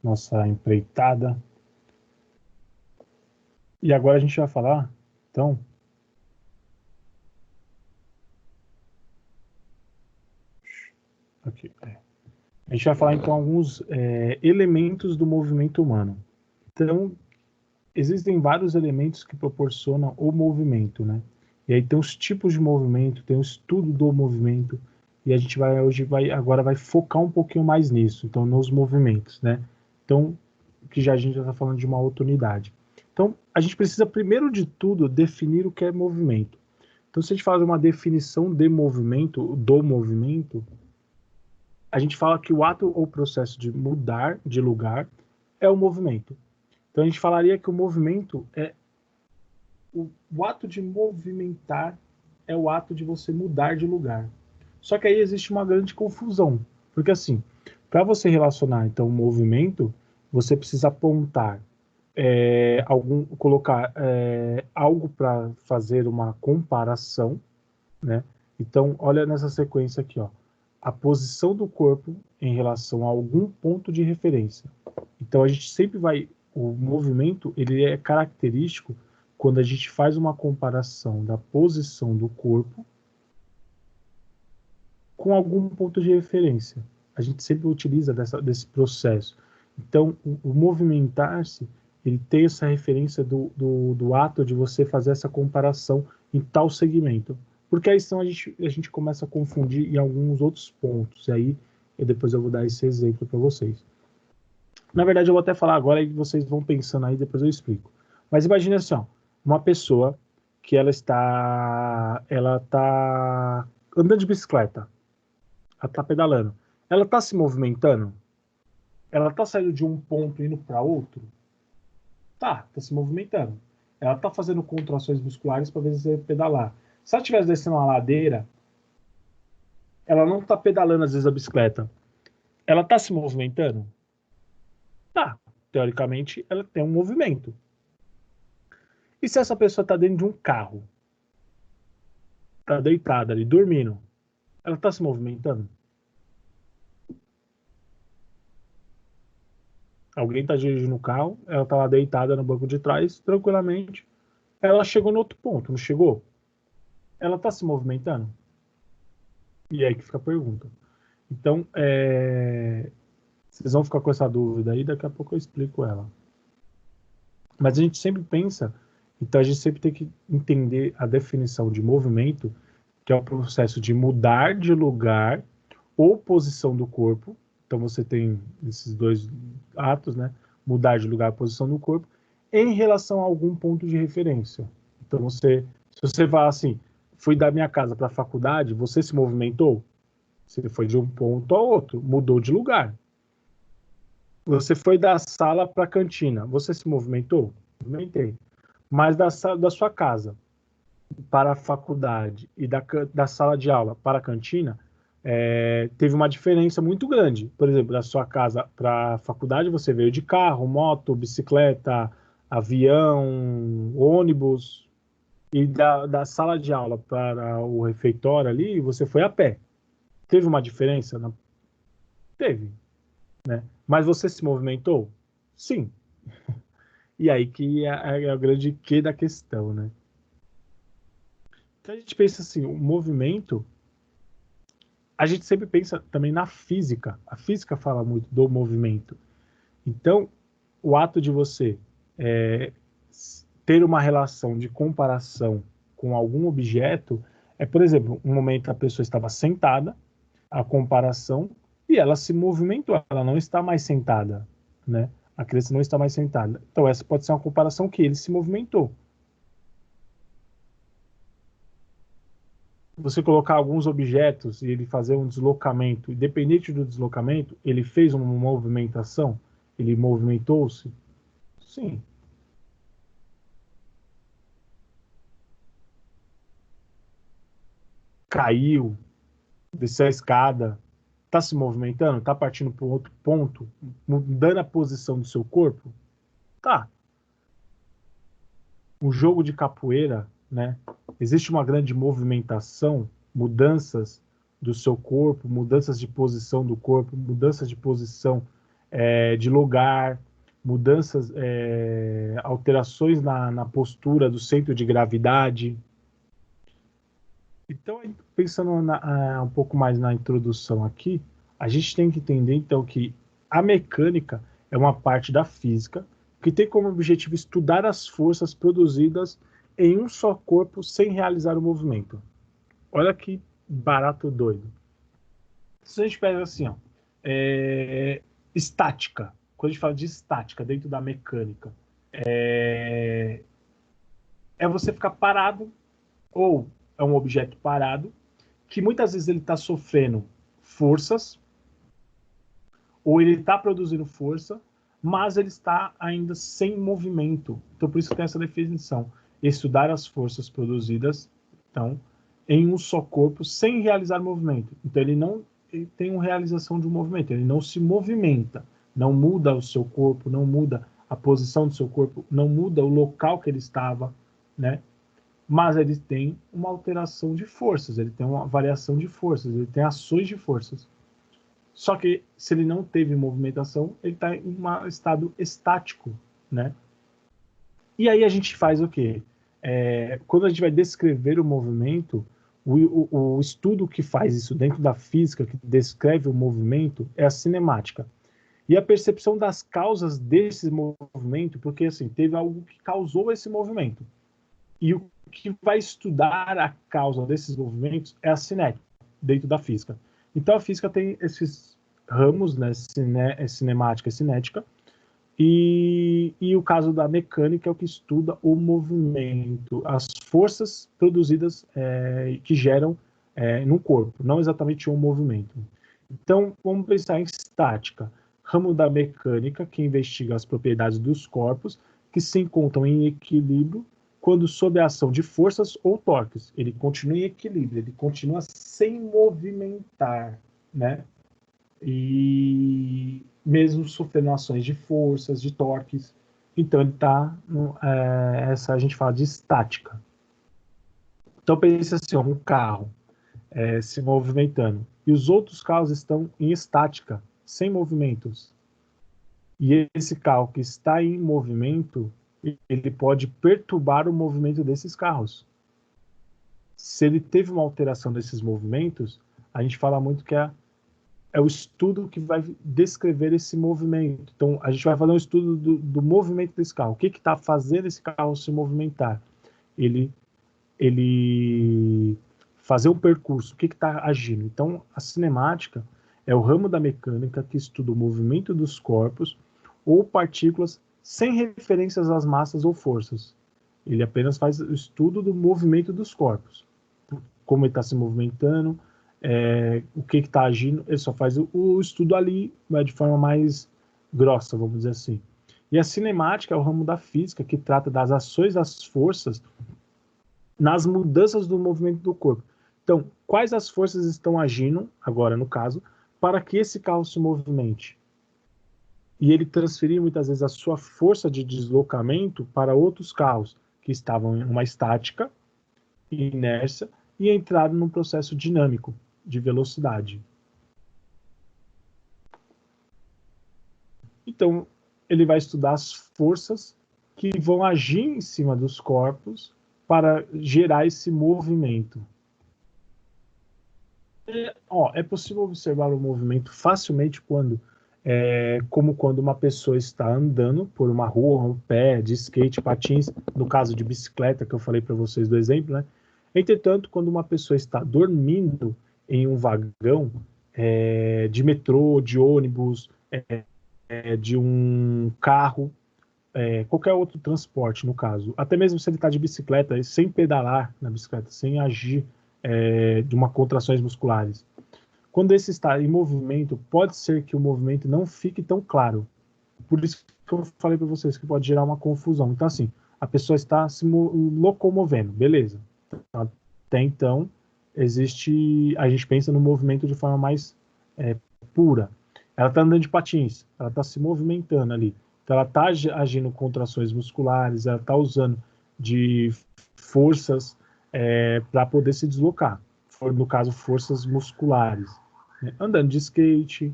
nossa empreitada. E agora a gente vai falar, então, aqui, a gente vai falar então alguns elementos do movimento humano. Então, existem vários elementos que proporcionam o movimento, né? E aí tem os tipos de movimento, tem o estudo do movimento, e a gente agora vai focar um pouquinho mais nisso, então nos movimentos, né? Então, a gente já está falando de uma outra unidade. Então, a gente precisa primeiro de tudo definir o que é movimento. Então, se a gente fala de uma definição de movimento, do movimento, a gente fala que o ato ou processo de mudar de lugar é o movimento. Então, a gente falaria que o movimento é o ato de movimentar é o ato de você mudar de lugar. Só que aí existe uma grande confusão, porque assim, para você relacionar então o movimento, você precisa apontar colocar algo para fazer uma comparação, né? Então, olha nessa sequência aqui, ó, a posição do corpo em relação a algum ponto de referência. Então, a gente sempre vai, o movimento, ele é característico quando a gente faz uma comparação da posição do corpo com algum ponto de referência. A gente sempre utiliza desse processo. Então, o movimentar-se, ele tem essa referência do ato de você fazer essa comparação em tal segmento. Porque aí senão a gente começa a confundir em alguns outros pontos. E aí, depois eu vou dar esse exemplo para vocês. Na verdade, eu vou até falar agora e vocês vão pensando aí, depois eu explico. Mas imagine assim, ó, uma pessoa que ela está andando de bicicleta, ela está pedalando, ela está se movimentando, ela está saindo de um ponto e indo para outro, tá se movimentando. Ela está fazendo contrações musculares para você pedalar. Se ela estivesse descendo uma ladeira, ela não está pedalando às vezes a bicicleta, ela está se movimentando? Tá. Teoricamente, ela tem um movimento. E se essa pessoa está dentro de um carro, está deitada ali, dormindo, ela está se movimentando? Alguém está dirigindo o carro, ela está lá deitada no banco de trás, tranquilamente. Ela chegou no outro ponto, não chegou? Ela está se movimentando? E aí que fica a pergunta. Então, vocês vão ficar com essa dúvida aí, daqui a pouco eu explico ela. Mas a gente sempre pensa, então a gente sempre tem que entender a definição de movimento, que é o processo de mudar de lugar ou posição do corpo. Então você tem esses dois atos, né? Mudar de lugar, posição do corpo, em relação a algum ponto de referência. Então se você vai assim, fui da minha casa para a faculdade, você se movimentou? Você foi de um ponto ao outro, mudou de lugar. Você foi da sala para a cantina, você se movimentou? Movimentei. Mas da sua casa para a faculdade e da sala de aula para a cantina, teve uma diferença muito grande. Por exemplo, da sua casa para a faculdade, você veio de carro, moto, bicicleta, avião, ônibus, e da sala de aula para o refeitório ali, você foi a pé. Teve uma diferença? Teve, né? Mas você se movimentou? Sim. E aí que é o grande quê da questão, né? Então a gente pensa assim, o movimento, a gente sempre pensa também na física. A física fala muito do movimento. Então, o ato de você é, ter uma relação de comparação com algum objeto é, por exemplo, um momento a pessoa estava sentada, a comparação, e ela se movimentou, ela não está mais sentada, né? A criança não está mais sentada. Então, essa pode ser uma comparação que ele se movimentou. Você colocar alguns objetos e ele fazer um deslocamento, independente do deslocamento, ele fez uma movimentação, ele movimentou-se? Sim. Caiu, desceu a escada, está se movimentando, está partindo para outro ponto, mudando a posição do seu corpo? Tá. Um jogo de capoeira, né? Existe uma grande movimentação, mudanças do seu corpo, mudanças de posição do corpo, mudanças de posição de lugar, mudanças, alterações na postura do centro de gravidade. Então, pensando um pouco mais na introdução aqui, a gente tem que entender, então, que a mecânica é uma parte da física que tem como objetivo estudar as forças produzidas em um só corpo sem realizar o movimento. Olha que barato doido. Se a gente pega assim, ó, estática, quando a gente fala de estática dentro da mecânica, é você ficar parado, ou é um objeto parado, que muitas vezes ele está sofrendo forças, ou ele está produzindo força, mas ele está ainda sem movimento. Então, por isso que tem essa definição. Estudar as forças produzidas, então, em um só corpo, sem realizar movimento. Então, ele tem uma realização de um movimento, ele não se movimenta, não muda o seu corpo, não muda a posição do seu corpo, não muda o local que ele estava, né? Mas ele tem uma alteração de forças, ele tem uma variação de forças, ele tem ações de forças. Só que se ele não teve movimentação, ele está em um estado estático, né? E aí a gente faz o quê? Quando a gente vai descrever o movimento, o estudo que faz isso dentro da física, que descreve o movimento, é a cinemática. E a percepção das causas desse movimento, porque assim, teve algo que causou esse movimento. E o que vai estudar a causa desses movimentos é a cinética, dentro da física. Então a física tem esses ramos, né, cinemática e cinética, e o caso da mecânica é o que estuda o movimento, as forças produzidas que geram no corpo, não exatamente um movimento. Então, vamos pensar em estática, ramo da mecânica, que investiga as propriedades dos corpos, que se encontram em equilíbrio quando sob a ação de forças ou torques. Ele continua em equilíbrio, ele continua sem movimentar, né? E mesmo sofrendo ações de forças, de torques. Então ele está, essa a gente fala de estática. Então pensa assim, um carro se movimentando e os outros carros estão em estática, sem movimentos. E esse carro que está em movimento, ele pode perturbar o movimento desses carros. Se ele teve uma alteração desses movimentos, a gente fala muito que é o estudo que vai descrever esse movimento. Então, a gente vai fazer um estudo do movimento desse carro. O que está fazendo esse carro se movimentar? Ele fazer um percurso. O que está agindo? Então, a cinemática é o ramo da mecânica que estuda o movimento dos corpos ou partículas sem referências às massas ou forças. Ele apenas faz o estudo do movimento dos corpos. Como ele está se movimentando, o que está agindo, ele só faz o estudo ali de forma mais grossa, vamos dizer assim. E a cinemática é o ramo da física que trata das ações das forças nas mudanças do movimento do corpo. Então, quais as forças estão agindo, agora no caso, para que esse carro se movimente? E ele transferir muitas vezes a sua força de deslocamento para outros carros que estavam em uma estática, inércia, e entraram num processo dinâmico de velocidade. Então, ele vai estudar as forças que vão agir em cima dos corpos para gerar esse movimento. É possível observar o movimento facilmente como quando uma pessoa está andando por uma rua, um pé, de skate, patins, no caso de bicicleta, que eu falei para vocês do exemplo, né? Entretanto, quando uma pessoa está dormindo em um vagão de metrô, de ônibus, de um carro, qualquer outro transporte, no caso, até mesmo se ele está de bicicleta, sem pedalar na bicicleta, sem agir de uma contrações musculares. Quando esse está em movimento, pode ser que o movimento não fique tão claro. Por isso que eu falei para vocês que pode gerar uma confusão. Então, assim, a pessoa está se locomovendo, beleza. Até então, a gente pensa no movimento de forma mais pura. Ela está andando de patins, ela está se movimentando ali. Então, ela está agindo contrações musculares, ela está usando de forças para poder se deslocar. No caso, forças musculares. Andando de skate,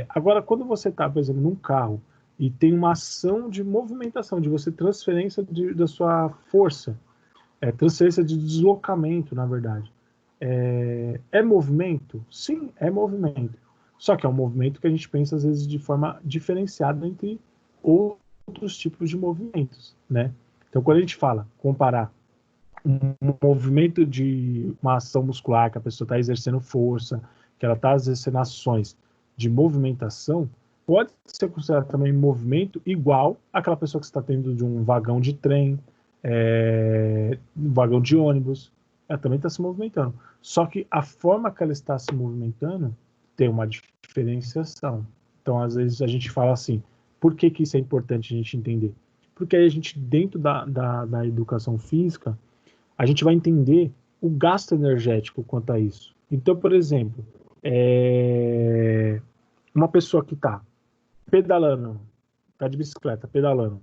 Agora, quando você está, por exemplo, num carro e tem uma ação de movimentação, de você transferência da sua força, transferência de deslocamento, na verdade. É movimento? Sim, é movimento. Só que é um movimento que a gente pensa, às vezes, de forma diferenciada entre outros tipos de movimentos, né? Então, quando a gente fala, comparar um movimento de uma ação muscular, que a pessoa está exercendo força, que ela está exercendo ações de movimentação, pode ser considerado também movimento igual àquela pessoa que está tendo de um vagão de trem, um vagão de ônibus, ela também está se movimentando. Só que a forma que ela está se movimentando tem uma diferenciação. Então, às vezes, a gente fala assim, por que isso é importante a gente entender? Porque aí a gente, dentro da educação física, a gente vai entender o gasto energético quanto a isso. Então, por exemplo, uma pessoa que está pedalando, está de bicicleta, pedalando,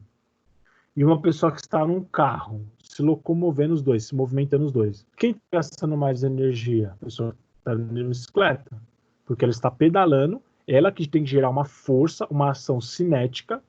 e uma pessoa que está num carro, se locomovendo os dois, se movimentando os dois. Quem está gastando mais energia? A pessoa que está de bicicleta, porque ela está pedalando, ela que tem que gerar uma força, uma ação cinética,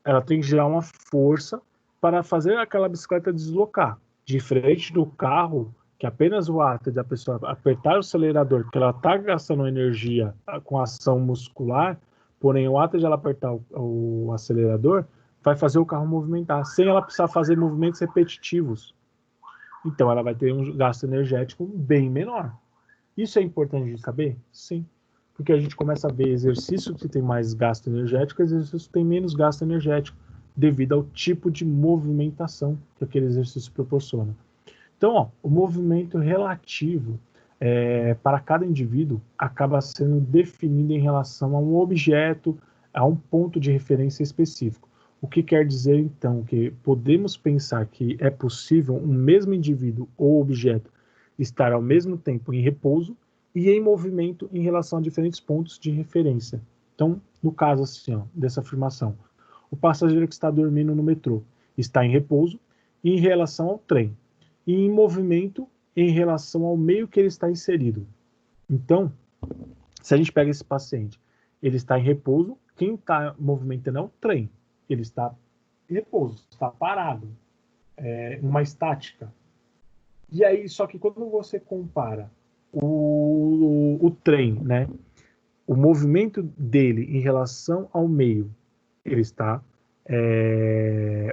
ela tem que gerar uma força para fazer aquela bicicleta deslocar. Diferente do carro, que apenas o ato da pessoa apertar o acelerador, que ela está gastando energia com ação muscular, porém o ato de ela apertar o acelerador vai fazer o carro movimentar, sem ela precisar fazer movimentos repetitivos. Então ela vai ter um gasto energético bem menor. Isso é importante de saber? Sim. Porque a gente começa a ver exercício que tem mais gasto energético, exercício que tem menos gasto energético, devido ao tipo de movimentação que aquele exercício proporciona. Então, o movimento relativo para cada indivíduo acaba sendo definido em relação a um objeto, a um ponto de referência específico. O que quer dizer, então, que podemos pensar que é possível um mesmo indivíduo ou objeto estar ao mesmo tempo em repouso e em movimento em relação a diferentes pontos de referência. Então, no caso assim, dessa afirmação, o passageiro que está dormindo no metrô está em repouso em relação ao trem e em movimento em relação ao meio que ele está inserido. Então, se a gente pega esse paciente, ele está em repouso, quem está movimentando é o trem. Ele está em repouso, está parado, uma estática. E aí, só que quando você compara o trem, né, o movimento dele em relação ao meio, ele está,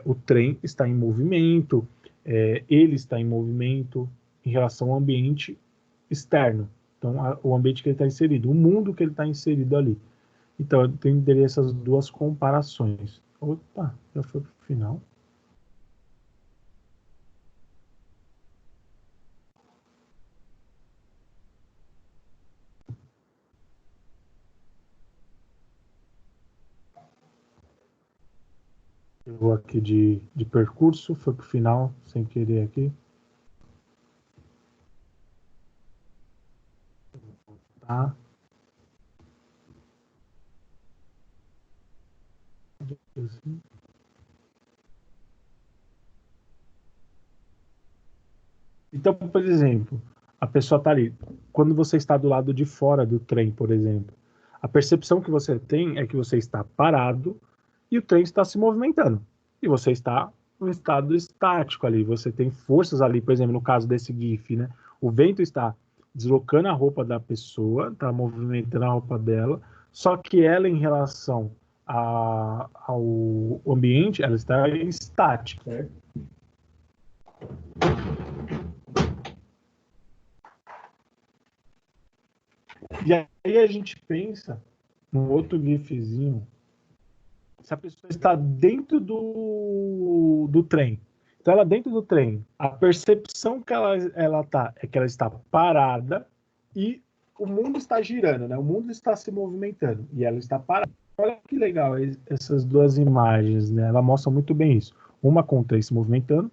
o trem está em movimento, ele está em movimento em relação ao ambiente externo. Então, o ambiente que ele está inserido, o mundo que ele está inserido ali. Então, eu entenderia essas duas comparações. Opa, já foi para o final. Eu vou aqui de percurso, foi para o final, sem querer aqui. Tá. Então, por exemplo, a pessoa está ali. Quando você está do lado de fora do trem, por exemplo, a percepção que você tem é que você está parado e o trem está se movimentando. E você está no estado estático ali. Você tem forças ali, por exemplo, no caso desse GIF, né? O vento está deslocando a roupa da pessoa, está movimentando a roupa dela, só que ela, em relação ao ambiente, ela está estática, certo? E aí a gente pensa num outro gifzinho, se a pessoa está dentro do trem. Então, ela dentro do trem, a percepção que ela tá é que ela está parada e o mundo está girando, né? O mundo está se movimentando e ela está parada. Olha que legal essas duas imagens, né? Ela mostra muito bem isso. Uma com o trem se movimentando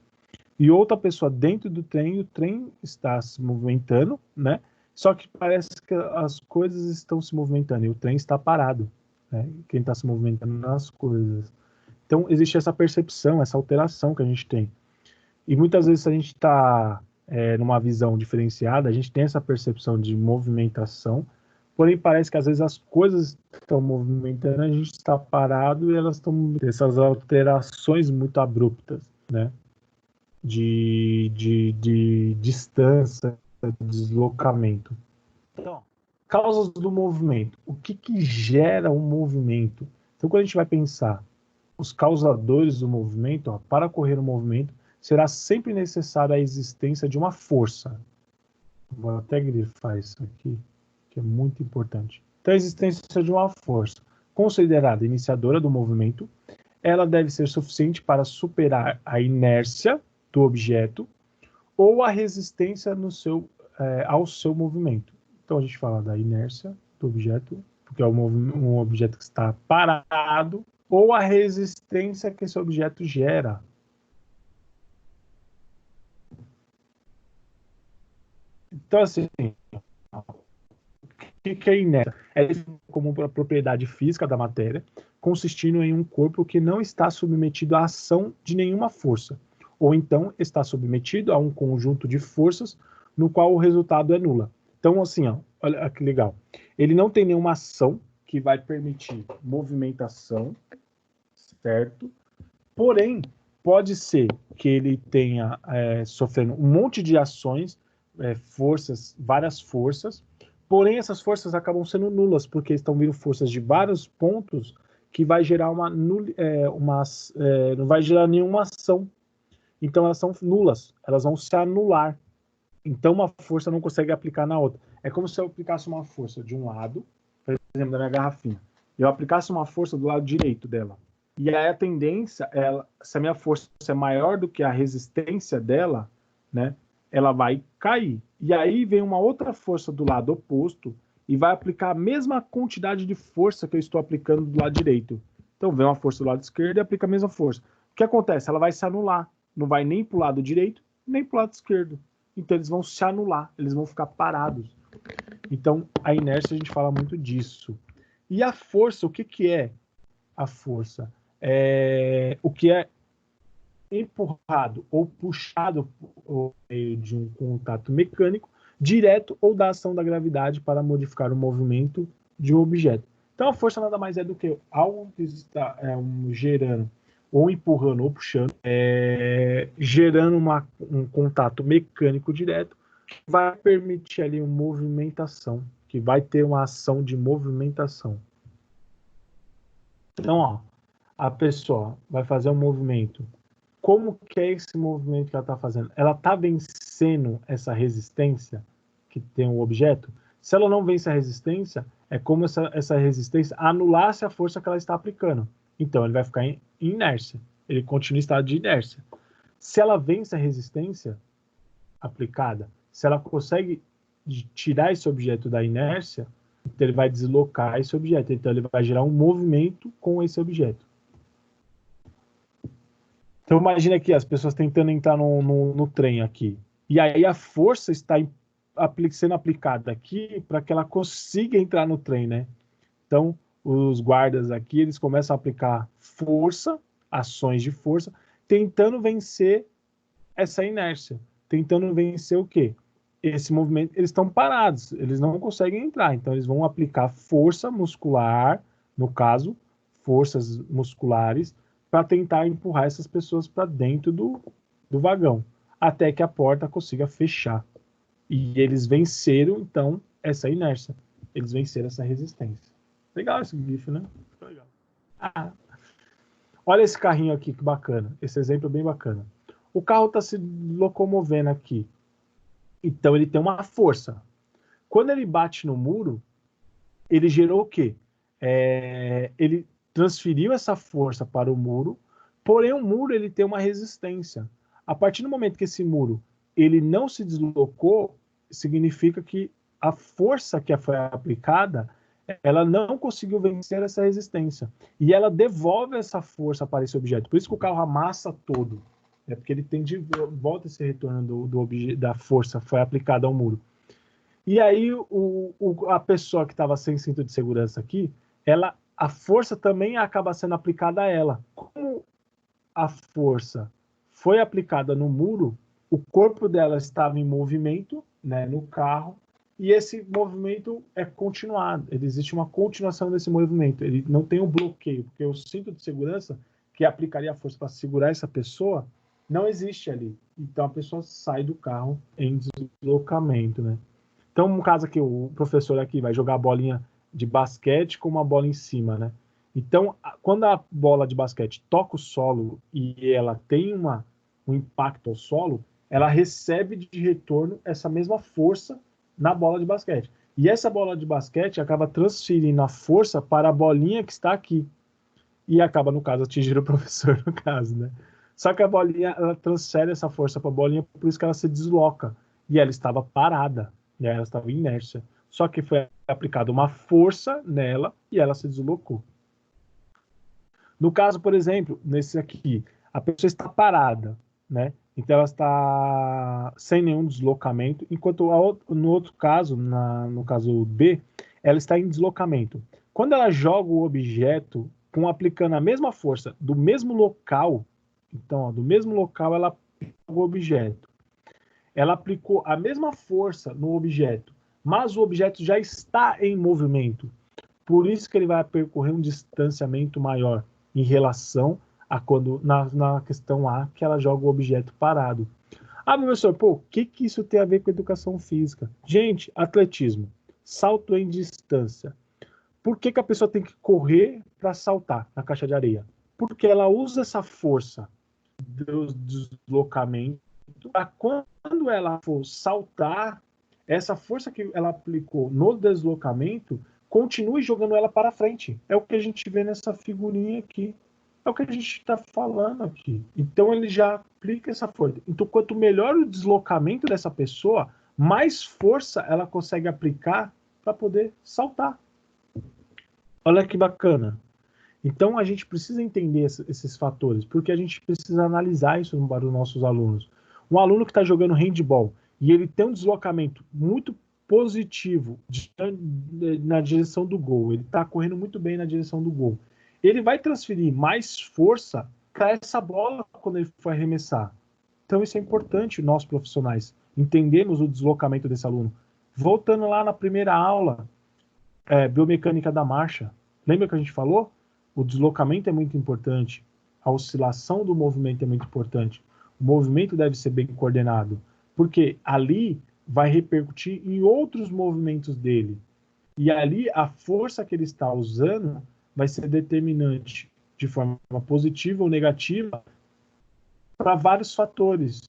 e outra pessoa dentro do trem, e o trem está se movimentando, né? Só que parece que as coisas estão se movimentando e o trem está parado, né? Quem está se movimentando nas coisas. Então, existe essa percepção, essa alteração que a gente tem. E muitas vezes, se a gente está numa visão diferenciada, a gente tem essa percepção de movimentação, porém parece que às vezes as coisas estão movimentando, a gente está parado e elas estão essas alterações muito abruptas, né? De distância, deslocamento. Então, causas do movimento. O que gera um movimento? Então, quando a gente vai pensar os causadores do movimento, ó, para ocorrer um movimento, será sempre necessária a existência de uma força. Vou até grifar isso aqui, que é muito importante. Então, a existência de uma força considerada iniciadora do movimento, ela deve ser suficiente para superar a inércia do objeto ou a resistência ao seu movimento. Então, a gente fala da inércia do objeto, porque é um objeto que está parado, ou a resistência que esse objeto gera. Então, assim, o que é inércia? É como uma propriedade física da matéria, consistindo em um corpo que não está submetido à ação de nenhuma força, ou então está submetido a um conjunto de forças no qual o resultado é nula. Então, assim, ó, olha que legal. Ele não tem nenhuma ação que vai permitir movimentação, certo? Porém, pode ser que ele tenha sofrendo um monte de ações, forças, várias forças, porém essas forças acabam sendo nulas, porque estão vindo forças de vários pontos que vai gerar não vai gerar nenhuma ação. Então elas são nulas, elas vão se anular. Então uma força não consegue aplicar na outra. É como se eu aplicasse uma força de um lado, por exemplo, da minha garrafinha. Eu aplicasse uma força do lado direito dela. E aí a tendência, se a minha força é maior do que a resistência dela, né, ela vai cair. E aí vem uma outra força do lado oposto e vai aplicar a mesma quantidade de força que eu estou aplicando do lado direito. Então vem uma força do lado esquerdo e aplica a mesma força. O que acontece? Ela vai se anular. Não vai nem para o lado direito, nem para o lado esquerdo. Então eles vão se anular, eles vão ficar parados. Então a inércia a gente fala muito disso. E a força, o que é a força? O que é empurrado ou puxado por meio de um contato mecânico direto ou da ação da gravidade para modificar o movimento de um objeto. Então a força nada mais é do que algo que está gerando ou empurrando ou puxando, gerando um contato mecânico direto que vai permitir ali uma movimentação, que vai ter uma ação de movimentação. Então, ó, a pessoa vai fazer um movimento. Como que é esse movimento que ela está fazendo? Ela está vencendo essa resistência que tem o objeto? Se ela não vence a resistência, é como essa resistência anulasse a força que ela está aplicando. Então, ele vai ficar em inércia. Ele continua em estado de inércia. Se ela vence a resistência aplicada, se ela consegue tirar esse objeto da inércia, então ele vai deslocar esse objeto. Então, ele vai gerar um movimento com esse objeto. Então imagina aqui as pessoas tentando entrar no trem aqui. E aí a força está sendo aplicada aqui para que ela consiga entrar no trem, né? Então os guardas aqui, eles começam a aplicar força, ações de força, tentando vencer essa inércia. Tentando vencer o quê? Esse movimento, eles estão parados, eles não conseguem entrar. Então eles vão aplicar força muscular, no caso, forças musculares, para tentar empurrar essas pessoas para dentro do vagão, até que a porta consiga fechar. E eles venceram, então, essa inércia. Eles venceram essa resistência. Legal esse GIF, né? Legal. Ah, olha esse carrinho aqui, que bacana. Esse exemplo é bem bacana. O carro está se locomovendo aqui. Então, ele tem uma força. Quando ele bate no muro, ele gerou o quê? Ele transferiu essa força para o muro, porém o muro ele tem uma resistência. A partir do momento que esse muro ele não se deslocou, significa que a força que foi aplicada, ela não conseguiu vencer essa resistência. E ela devolve essa força para esse objeto. Por isso que o carro amassa todo. É porque ele tem de volta esse retorno da força foi aplicada ao muro. E aí a pessoa que estava sem cinto de segurança aqui, a força também acaba sendo aplicada a ela. Como a força foi aplicada no muro, o corpo dela estava em movimento, né, no carro, e esse movimento é continuado, existe uma continuação desse movimento, ele não tem um bloqueio, porque o cinto de segurança, que aplicaria a força para segurar essa pessoa, não existe ali. Então a pessoa sai do carro em deslocamento, né? Então, no caso aqui, o professor aqui vai jogar a bolinha de basquete com uma bola em cima, né? Então, quando a bola de basquete toca o solo e ela tem um impacto ao solo, ela recebe de retorno essa mesma força na bola de basquete. E essa bola de basquete acaba transferindo a força para a bolinha que está aqui. E acaba, no caso, atingindo o professor, no caso, né? Só que a bolinha, ela transfere essa força para a bolinha, por isso que ela se desloca. E ela estava parada, né? Ela estava em inércia. Só que foi aplicada uma força nela e ela se deslocou. No caso, por exemplo, nesse aqui, a pessoa está parada, né? Então ela está sem nenhum deslocamento, enquanto no outro caso, no caso B, ela está em deslocamento. Quando ela joga o objeto aplicando a mesma força do mesmo local, então ó, do mesmo local ela aplica o objeto. Ela aplicou a mesma força no objeto, mas o objeto já está em movimento. Por isso que ele vai percorrer um distanciamento maior em relação a quando na questão A, que ela joga o objeto parado. Ah, professor, pô, o que isso tem a ver com educação física? Gente, atletismo, salto em distância. Por que a pessoa tem que correr para saltar na caixa de areia? Porque ela usa essa força do deslocamento para quando ela for saltar, essa força que ela aplicou no deslocamento continue jogando ela para frente. É o que a gente vê nessa figurinha aqui. É o que a gente está falando aqui. Então ele já aplica essa força. Então quanto melhor o deslocamento dessa pessoa, mais força ela consegue aplicar para poder saltar. Olha que bacana. Então a gente precisa entender esses fatores, porque a gente precisa analisar isso para os nossos alunos. Um aluno que está jogando handball e ele tem um deslocamento muito positivo na direção do gol, ele está correndo muito bem na direção do gol, ele vai transferir mais força para essa bola quando ele for arremessar. Então isso é importante, nós profissionais, entendemos o deslocamento desse aluno. Voltando lá na primeira aula, biomecânica da marcha, lembra que a gente falou? O deslocamento é muito importante, a oscilação do movimento é muito importante, o movimento deve ser bem coordenado, porque ali vai repercutir em outros movimentos dele, e ali a força que ele está usando vai ser determinante de forma positiva ou negativa para vários fatores,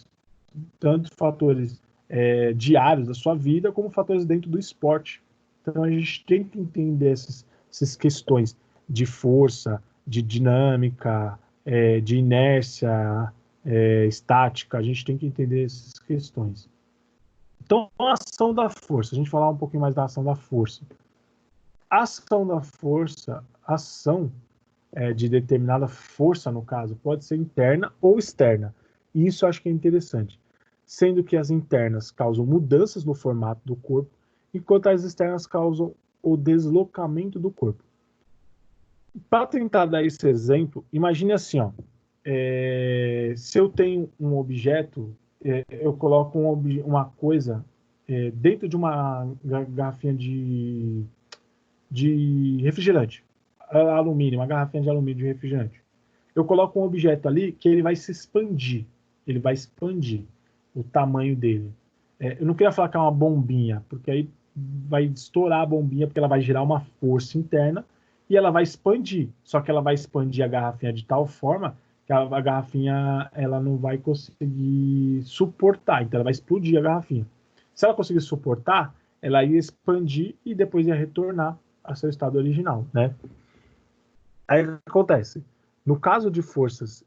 tanto fatores diários da sua vida, como fatores dentro do esporte. Então a gente tem que entender essas questões de força, de dinâmica, de inércia, estática, a gente tem que entender essas questões. Então, a ação da força, a gente falar um pouquinho mais da ação da força. A ação da força, ação de determinada força, no caso, pode ser interna ou externa. E isso eu acho que é interessante. Sendo que as internas causam mudanças no formato do corpo, enquanto as externas causam o deslocamento do corpo. Para tentar dar esse exemplo, imagine assim, ó, se eu tenho um objeto, eu coloco uma coisa dentro de uma garrafinha de refrigerante, alumínio, uma garrafinha de alumínio de refrigerante. Eu coloco um objeto ali que ele vai se expandir, ele vai expandir o tamanho dele. Eu não queria falar que é uma bombinha, porque aí vai estourar a bombinha, porque ela vai gerar uma força interna e ela vai expandir. Só que ela vai expandir a garrafinha de tal forma que a garrafinha ela não vai conseguir suportar, então ela vai explodir a garrafinha. Se ela conseguir suportar, ela ia expandir e depois ia retornar ao seu estado original, né? Aí o que acontece? No caso de forças,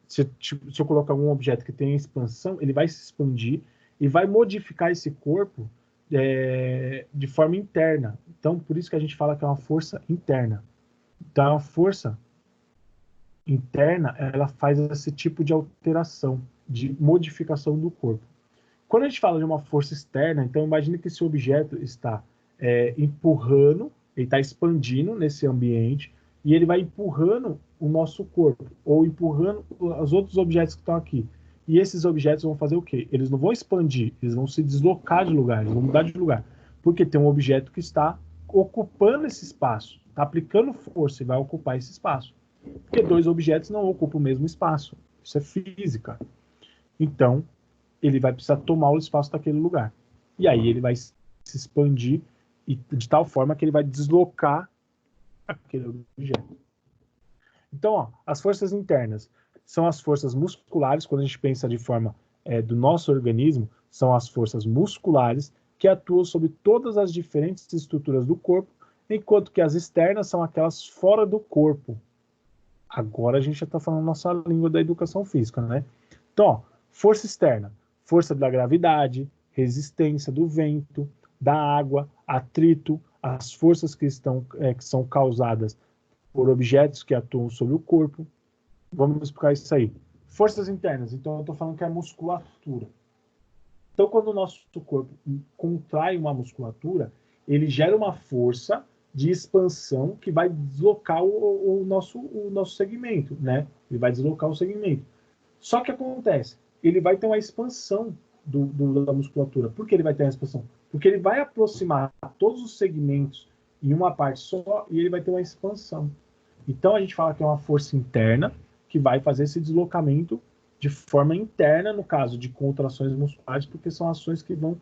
se eu colocar algum objeto que tem expansão, ele vai se expandir e vai modificar esse corpo de forma interna. Então, por isso que a gente fala que é uma força interna. Então, a força interna, ela faz esse tipo de alteração, de modificação do corpo. Quando a gente fala de uma força externa, então imagine que esse objeto está empurrando, ele está expandindo nesse ambiente, e ele vai empurrando o nosso corpo, ou empurrando os outros objetos que estão aqui. E esses objetos vão fazer o quê? Eles não vão expandir, eles vão se deslocar de lugar, eles vão mudar de lugar. Porque tem um objeto que está ocupando esse espaço, está aplicando força e vai ocupar esse espaço. Porque dois objetos não ocupam o mesmo espaço. Isso é física. Então, ele vai precisar tomar o espaço daquele lugar. E aí ele vai se expandir de tal forma que ele vai deslocar aquele objeto. Então, ó, as forças internas são as forças musculares, quando a gente pensa de forma do nosso organismo, são as forças musculares que atuam sobre todas as diferentes estruturas do corpo, enquanto que as externas são aquelas fora do corpo. Agora a gente já está falando nossa língua da educação física, né? Então, ó, força externa, força da gravidade, resistência do vento, da água, atrito, as forças que são causadas por objetos que atuam sobre o corpo. Vamos explicar isso aí. Forças internas, então eu estou falando que é a musculatura. Então, quando o nosso corpo contrai uma musculatura, ele gera uma força de expansão que vai deslocar o nosso segmento, né? Ele vai deslocar o segmento. Só que acontece, ele vai ter uma expansão da musculatura. Por que ele vai ter uma expansão? Porque ele vai aproximar todos os segmentos em uma parte só e ele vai ter uma expansão. Então, a gente fala que é uma força interna que vai fazer esse deslocamento de forma interna, no caso de contrações musculares, porque são ações que vão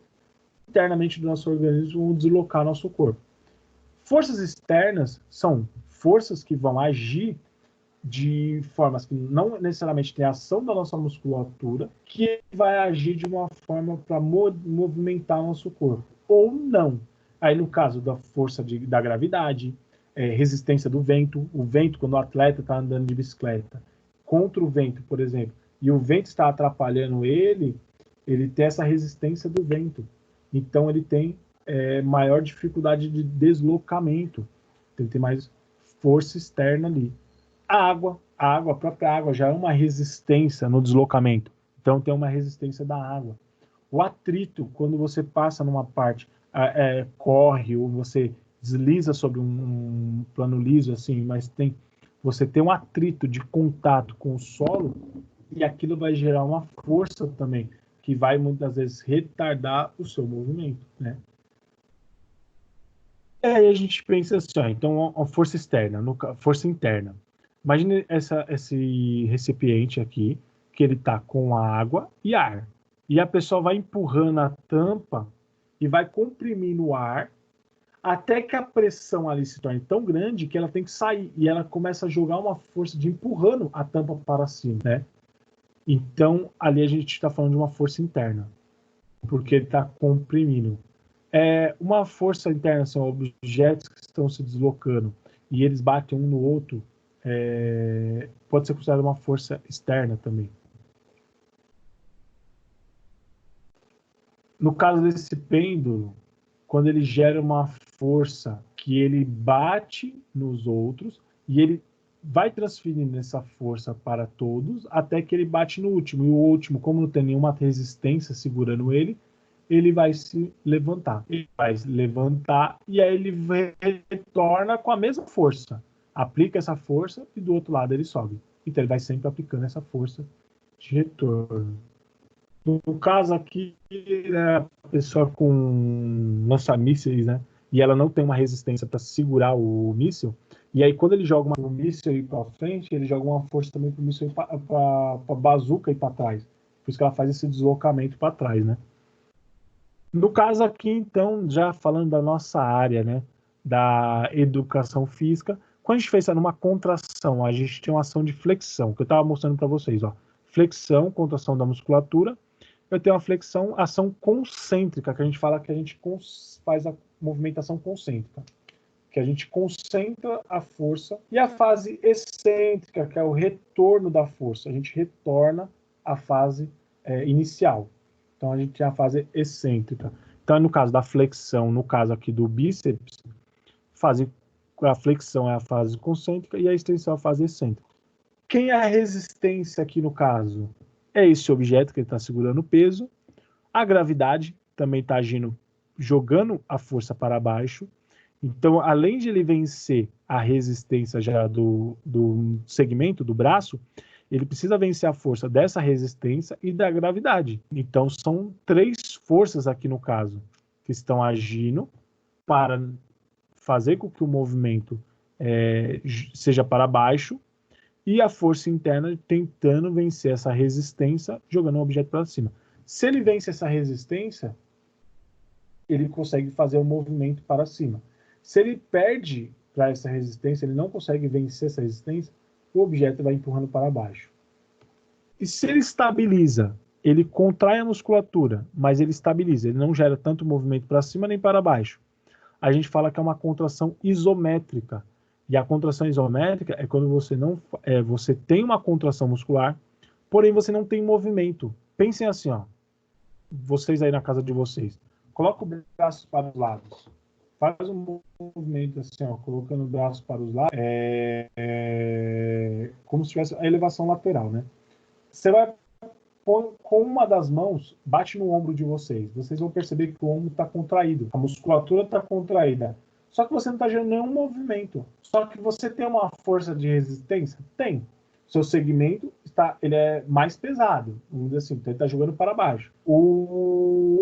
internamente do nosso organismo, vão deslocar nosso corpo. Forças externas são forças que vão agir de formas que não necessariamente tem ação da nossa musculatura, que vai agir de uma forma para movimentar o nosso corpo, ou não. Aí, no caso da força da gravidade, resistência do vento, o vento, quando o atleta está andando de bicicleta, contra o vento, por exemplo, e o vento está atrapalhando ele tem essa resistência do vento. Então, ele tem maior dificuldade de deslocamento. Então, ele tem mais força externa ali. A própria água já é uma resistência no deslocamento. Então, tem uma resistência da água. O atrito, quando você passa numa parte, corre, ou você desliza sobre um plano liso, assim, mas você tem um atrito de contato com o solo, e aquilo vai gerar uma força também, que vai muitas vezes retardar o seu movimento, né? E aí a gente pensa assim, ó, então a força externa, força interna. Imagine esse recipiente aqui, que ele está com água e ar. E a pessoa vai empurrando a tampa e vai comprimindo o ar até que a pressão ali se torne tão grande que ela tem que sair. E ela começa a jogar uma força de empurrando a tampa para cima, né? Então, ali a gente está falando de uma força interna, porque ele está comprimindo. Uma força interna são objetos que estão se deslocando e eles batem um no outro, pode ser considerada uma força externa também. No caso desse pêndulo, quando ele gera uma força que ele bate nos outros e ele vai transferindo essa força para todos até que ele bate no último. E o último, como não tem nenhuma resistência segurando ele vai se levantar. Ele vai se levantar e aí ele retorna com a mesma força. Aplica essa força e do outro lado ele sobe. Então ele vai sempre aplicando essa força de retorno. No caso aqui, né, a pessoa com lança-mísseis, né? E ela não tem uma resistência para segurar o míssil. E aí, quando ele joga o míssil ir para frente, ele joga uma força também para o míssil ir para a bazuca ir para trás. Por isso que ela faz esse deslocamento para trás, né? No caso aqui, então, já falando da nossa área, né? Da educação física, quando a gente fez numa contração, a gente tem uma ação de flexão, que eu estava mostrando para vocês, ó. Flexão, contração da musculatura. Eu tenho uma flexão, ação concêntrica, que a gente fala que a gente faz a movimentação concêntrica, que a gente concentra a força, e a fase excêntrica, que é o retorno da força, a gente retorna à fase inicial. Então a gente tem a fase excêntrica. Então, no caso da flexão, no caso aqui do bíceps, a flexão é a fase concêntrica e a extensão é a fase excêntrica. Quem é a resistência aqui no caso? É esse objeto que ele está segurando o peso. A gravidade também está agindo, jogando a força para baixo. Então, além de ele vencer a resistência já do segmento, do braço, Ele precisa vencer a força dessa resistência e da gravidade. Então, são 3 forças aqui no caso, que estão agindo para fazer com que o movimento seja para baixo, e a força interna tentando vencer essa resistência, jogando o objeto para cima. Se ele vence essa resistência, ele consegue fazer o movimento para cima. Se ele perde para essa resistência, ele não consegue vencer essa resistência, o objeto vai empurrando para baixo. E se ele estabiliza, ele contrai a musculatura, mas ele estabiliza, ele não gera tanto movimento para cima nem para baixo. A gente fala que é uma contração isométrica. E a contração isométrica é quando você tem uma contração muscular, porém você não tem movimento. Pensem assim, ó, vocês aí na casa de vocês. Coloca o braço para os lados. Faz um movimento assim, ó, colocando o braço para os lados. Como se tivesse a elevação lateral, né? Você vai com uma das mãos, bate no ombro de vocês. Vocês vão perceber que o ombro está contraído. A musculatura está contraída. Só que você não está gerando nenhum movimento. Só que você tem uma força de resistência? Tem. Seu segmento ele é mais pesado. Vamos dizer assim, então ele está jogando para baixo.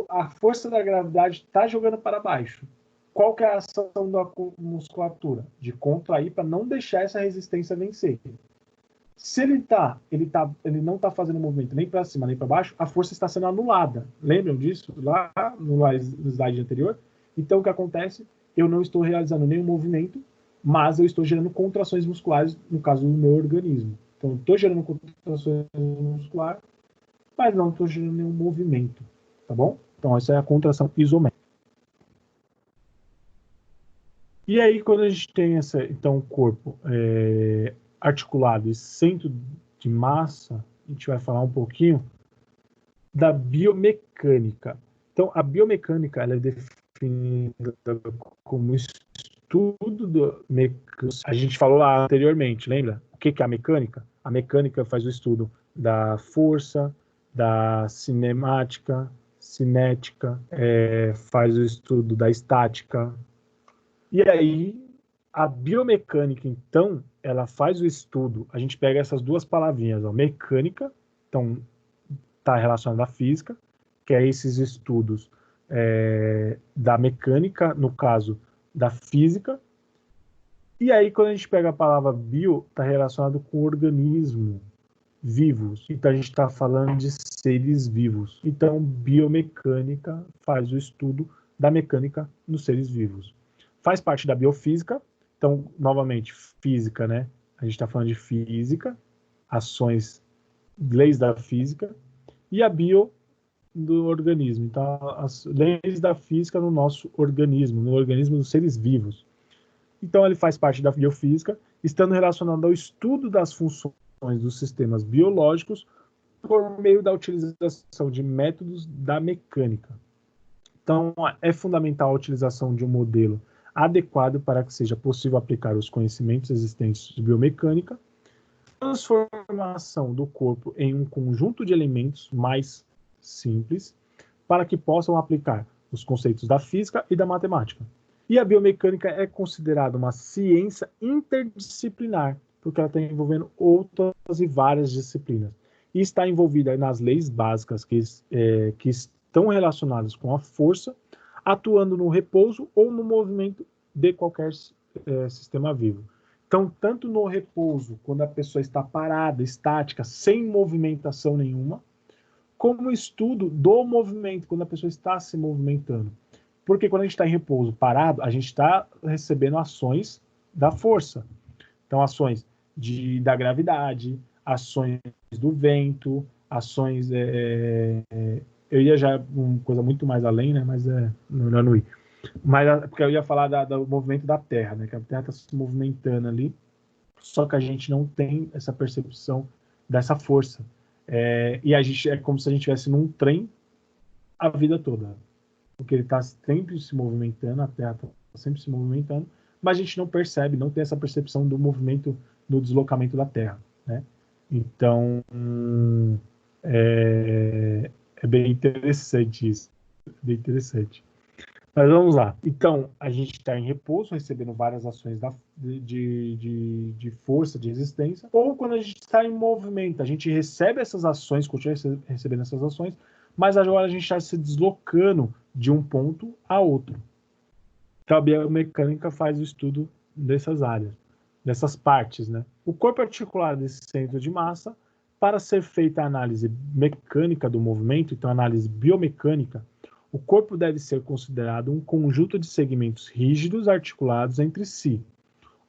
A força da gravidade está jogando para baixo. Qual que é a ação da musculatura? De contrair para não deixar essa resistência vencer. Se ele não está fazendo movimento nem para cima nem para baixo, a força está sendo anulada. Lembram disso lá no slide anterior? Então o que acontece? Eu não estou realizando nenhum movimento, mas eu estou gerando contrações musculares, no caso do meu organismo. Então, eu estou gerando contrações musculares, mas não estou gerando nenhum movimento, tá bom? Então, essa é a contração isométrica. E aí, quando a gente tem então, o corpo articulado e centro de massa, a gente vai falar um pouquinho da biomecânica. Então, a biomecânica ela é definida como estudo do a gente falou lá anteriormente, lembra? O que é a mecânica? A mecânica faz o estudo da força, da cinética, faz o estudo da estática. E aí, a biomecânica, então, ela faz o estudo, a gente pega essas 2 palavrinhas, ó, mecânica, então, está relacionada à física, que é esses estudos da mecânica, no caso, da física. E aí, quando a gente pega a palavra bio, está relacionado com organismo vivos. Então, a gente está falando de seres vivos. Então, biomecânica faz o estudo da mecânica nos seres vivos. Faz parte da biofísica. Então, novamente, física, né? A gente está falando de física, ações, leis da física, e a bio do organismo. Então, as leis da física no nosso organismo, no organismo dos seres vivos. Então, ele faz parte da biofísica, estando relacionado ao estudo das funções dos sistemas biológicos por meio da utilização de métodos da mecânica. Então, é fundamental a utilização de um modelo adequado para que seja possível aplicar os conhecimentos existentes de biomecânica, transformação do corpo em um conjunto de elementos mais simples, para que possam aplicar os conceitos da física e da matemática. E a biomecânica é considerada uma ciência interdisciplinar, porque ela está envolvendo outras e várias disciplinas. E está envolvida nas leis básicas que estão relacionadas com a força, atuando no repouso ou no movimento de qualquer sistema vivo. Então, tanto no repouso, quando a pessoa está parada, estática, sem movimentação nenhuma, como o estudo do movimento, quando a pessoa está se movimentando. Porque quando a gente está em repouso, parado, a gente está recebendo ações da força. Então, ações da gravidade, ações do vento, ações... eu ia já uma coisa muito mais além, né? Mas melhor não ir. Mas porque eu ia falar do movimento da Terra, né? Que a Terra está se movimentando ali, só que a gente não tem essa percepção dessa força. E a gente é como se a gente estivesse num trem a vida toda. Porque ele está sempre se movimentando, a Terra está sempre se movimentando, mas a gente não percebe, não tem essa percepção do movimento, do deslocamento da Terra, né? Então, é bem interessante isso. Bem interessante. Mas vamos lá. Então, a gente está em repouso, recebendo várias ações de força, de resistência. Ou quando a gente está em movimento, a gente recebe essas ações, continua recebendo essas ações, mas agora a gente está se deslocando de um ponto a outro. Então, a biomecânica faz o estudo dessas áreas, dessas partes, né? O corpo articular desse centro de massa, para ser feita a análise mecânica do movimento, então análise biomecânica, o corpo deve ser considerado um conjunto de segmentos rígidos articulados entre si,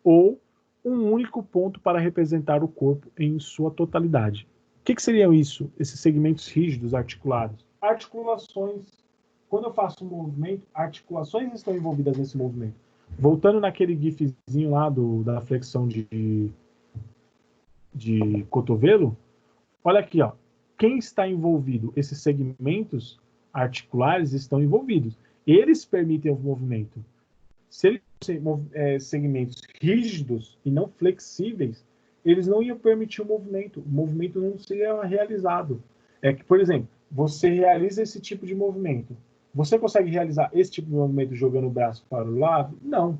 ou um único ponto para representar o corpo em sua totalidade. O que seriam isso, esses segmentos rígidos articulados? Articulações. Quando eu faço um movimento, articulações estão envolvidas nesse movimento. Voltando naquele gifzinho lá da flexão de cotovelo, olha aqui, ó. Quem está envolvido? Esses segmentos articulares estão envolvidos. Eles permitem o movimento. Se eles fossem segmentos rígidos e não flexíveis, eles não iam permitir o movimento não seria realizado. É que, por exemplo, você realiza esse tipo de movimento. Você consegue realizar esse tipo de movimento jogando o braço para o lado? Não,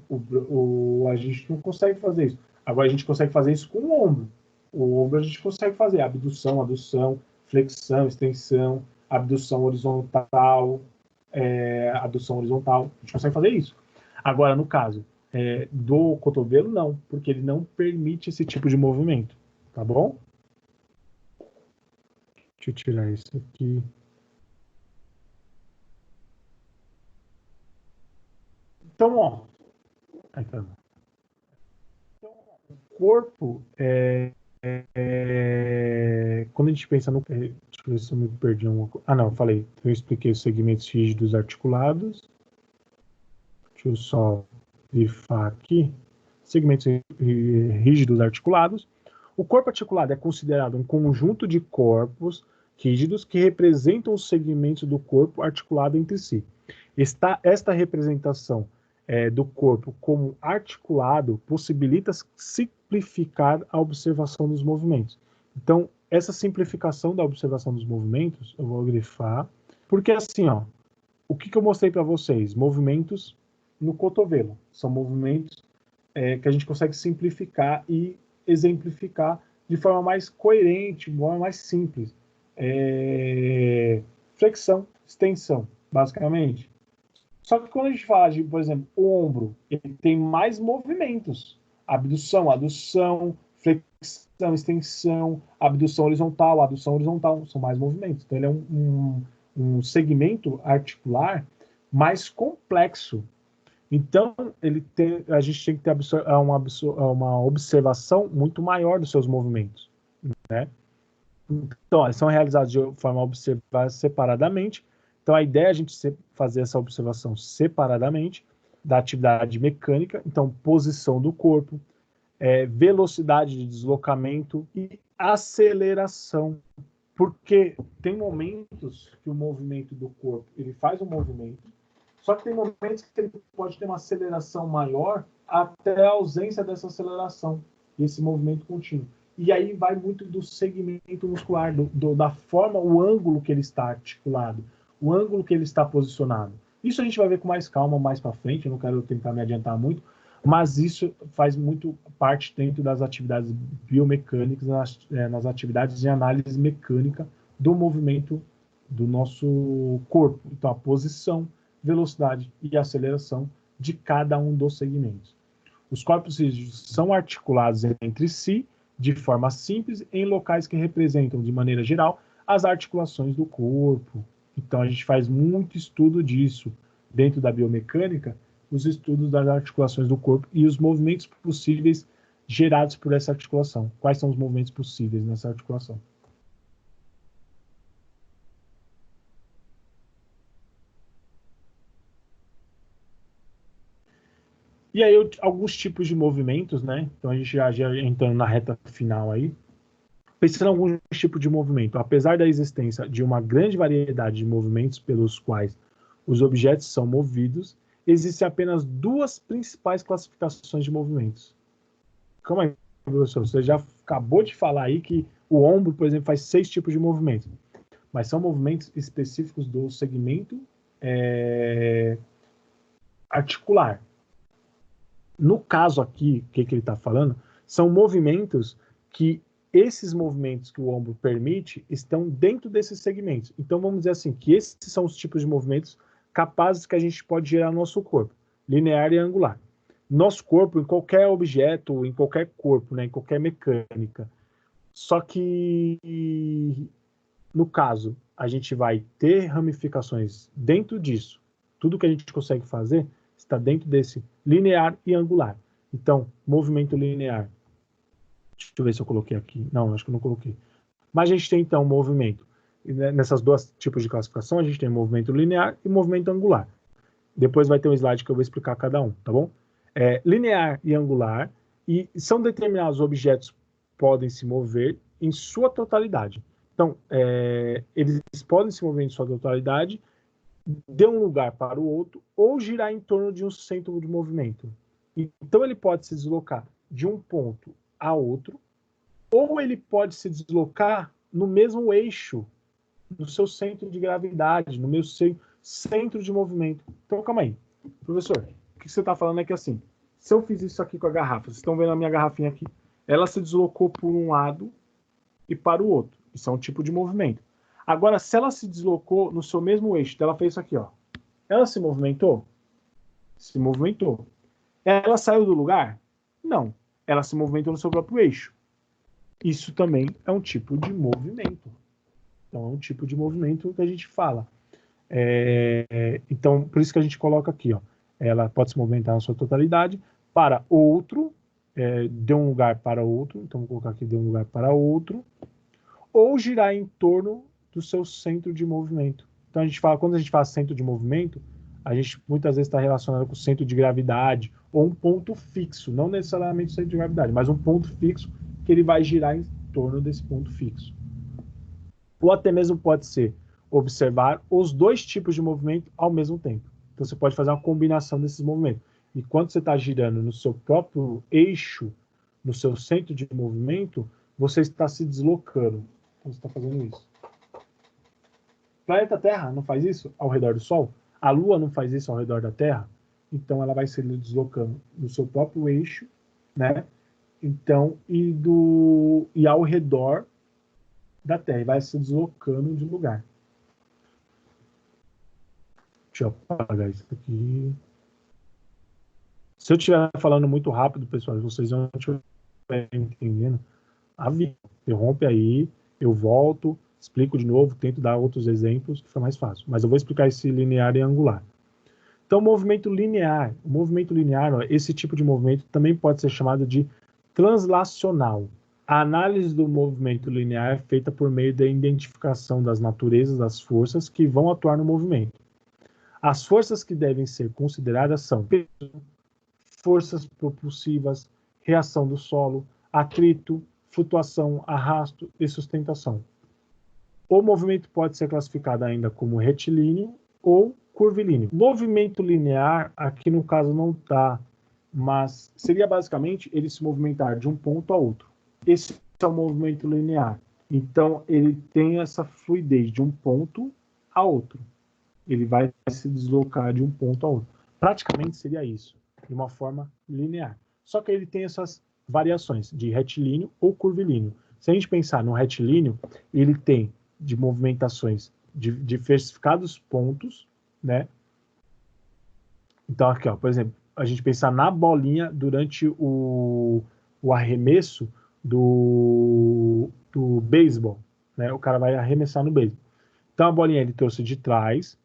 a gente não consegue fazer isso. Agora a gente consegue fazer isso com o ombro. O ombro a gente consegue fazer abdução, adução, flexão, extensão, abdução horizontal, adução horizontal. A gente consegue fazer isso. Agora, no caso do cotovelo, não, porque ele não permite esse tipo de movimento. Tá bom? Deixa eu tirar isso aqui. Então, ó. Então, o corpo quando a gente pensa no. Deixa eu ver se eu me perdi uma coisa. Ah, não, eu falei. Eu expliquei os segmentos rígidos articulados. Deixa eu só grifar aqui. Segmentos rígidos articulados. O corpo articulado é considerado um conjunto de corpos rígidos que representam os segmentos do corpo articulado entre si. Esta representação do corpo como articulado possibilita simplificar a observação dos movimentos. Então, essa simplificação da observação dos movimentos, eu vou grifar, porque assim, ó, o que eu mostrei para vocês? Movimentos no cotovelo. São movimentos que a gente consegue simplificar e exemplificar de forma mais coerente, de forma mais simples. Flexão, extensão, basicamente. Só que quando a gente fala de, por exemplo, o ombro, ele tem mais movimentos. Abdução, adução, flexão, extensão, abdução horizontal, são mais movimentos. Então, ele é um segmento articular mais complexo. Então, a gente tem que ter uma observação muito maior dos seus movimentos, né? Então, eles são realizados de forma observada separadamente. Então, a ideia é a gente fazer essa observação separadamente da atividade mecânica. Então, posição do corpo, velocidade de deslocamento e aceleração. Porque tem momentos que o movimento do corpo, ele faz um movimento, só que tem momentos que ele pode ter uma aceleração maior até a ausência dessa aceleração, esse movimento contínuo. E aí vai muito do segmento muscular, da forma, o ângulo que ele está articulado, o ângulo que ele está posicionado. Isso a gente vai ver com mais calma mais para frente, eu não quero tentar me adiantar muito, mas isso faz muito parte dentro das atividades biomecânicas, nas atividades de análise mecânica do movimento do nosso corpo. Então, a posição, velocidade e aceleração de cada um dos segmentos. Os corpos rígidos são articulados entre si de forma simples em locais que representam, de maneira geral, as articulações do corpo. Então, a gente faz muito estudo disso dentro da biomecânica, os estudos das articulações do corpo e os movimentos possíveis gerados por essa articulação. Quais são os movimentos possíveis nessa articulação? E aí, alguns tipos de movimentos, né? Então, a gente já entrando na reta final aí, pensando em alguns tipos de movimento. Apesar da existência de uma grande variedade de movimentos pelos quais os objetos são movidos, existem apenas duas principais classificações de movimentos. Calma aí, professor, você já acabou de falar aí que o ombro, por exemplo, faz 6 tipos de movimentos, mas são movimentos específicos do segmento articular. No caso aqui, o que ele está falando, são movimentos que esses movimentos que o ombro permite estão dentro desses segmentos. Então, vamos dizer assim, que esses são os tipos de movimentos capazes que a gente pode gerar no nosso corpo, linear e angular. Nosso corpo, em qualquer objeto, em qualquer corpo, né, em qualquer mecânica. Só que, no caso, a gente vai ter ramificações dentro disso. Tudo que a gente consegue fazer está dentro desse linear e angular. Então, movimento linear. Deixa eu ver se eu coloquei aqui. Não, acho que eu não coloquei. Mas a gente tem, então, movimento. Nessas duas tipos de classificação, a gente tem movimento linear e movimento angular. Depois vai ter um slide que eu vou explicar cada um, tá bom? Linear e angular, e são determinados objetos que podem se mover em sua totalidade. Então, eles podem se mover em sua totalidade de um lugar para o outro ou girar em torno de um centro de movimento. Então, ele pode se deslocar de um ponto a outro, ou ele pode se deslocar no mesmo eixo, no seu centro de gravidade, no meu centro de movimento. Então, calma aí. Professor, o que você está falando é que assim, se eu fiz isso aqui com a garrafa, vocês estão vendo a minha garrafinha aqui, ela se deslocou por um lado e para o outro. Isso é um tipo de movimento. Agora, se ela se deslocou no seu mesmo eixo, então ela fez isso aqui, ó. Ela se movimentou? Se movimentou. Ela saiu do lugar? Não. Ela se movimentou no seu próprio eixo. Isso também é um tipo de movimento. Então, é um tipo de movimento que a gente fala. Então, por isso que a gente coloca aqui, ó. Ela pode se movimentar na sua totalidade para outro, de um lugar para outro. Então, vou colocar aqui de um lugar para outro. Ou girar em torno do seu centro de movimento. Então, quando a gente fala centro de movimento, a gente muitas vezes está relacionado com o centro de gravidade ou um ponto fixo, não necessariamente o centro de gravidade, mas um ponto fixo que ele vai girar em torno desse ponto fixo. Ou até mesmo pode ser observar os dois tipos de movimento ao mesmo tempo. Então, você pode fazer uma combinação desses movimentos. E quando você está girando no seu próprio eixo, no seu centro de movimento, você está se deslocando. Então, você está fazendo isso. O planeta Terra não faz isso ao redor do Sol? A Lua não faz isso ao redor da Terra? Então, ela vai se deslocando no seu próprio eixo, né? Então, e ao redor da Terra, e vai se deslocando de lugar. Deixa eu apagar isso aqui. Se eu estiver falando muito rápido, pessoal, vocês não estiverem entendendo, interrompe aí, eu volto, explico de novo, tento dar outros exemplos, que fica mais fácil. Mas eu vou explicar esse linear e angular. Então, movimento linear, ó, esse tipo de movimento também pode ser chamado de translacional. A análise do movimento linear é feita por meio da identificação das naturezas das forças que vão atuar no movimento. As forças que devem ser consideradas são peso, forças propulsivas, reação do solo, atrito, flutuação, arrasto e sustentação. O movimento pode ser classificado ainda como retilíneo ou curvilíneo. Movimento linear, aqui no caso não está, mas seria basicamente ele se movimentar de um ponto a outro. Esse é o movimento linear. Então, ele tem essa fluidez de um ponto a outro. Ele vai se deslocar de um ponto a outro. Praticamente seria isso, de uma forma linear. Só que ele tem essas variações de retilíneo ou curvilíneo. Se a gente pensar no retilíneo, ele tem de movimentações de diversificados pontos, né? Então, aqui, ó, por exemplo, a gente pensar na bolinha durante o arremesso do beisebol, né? O cara vai arremessar no beisebol. Então, a bolinha ele trouxe de trás,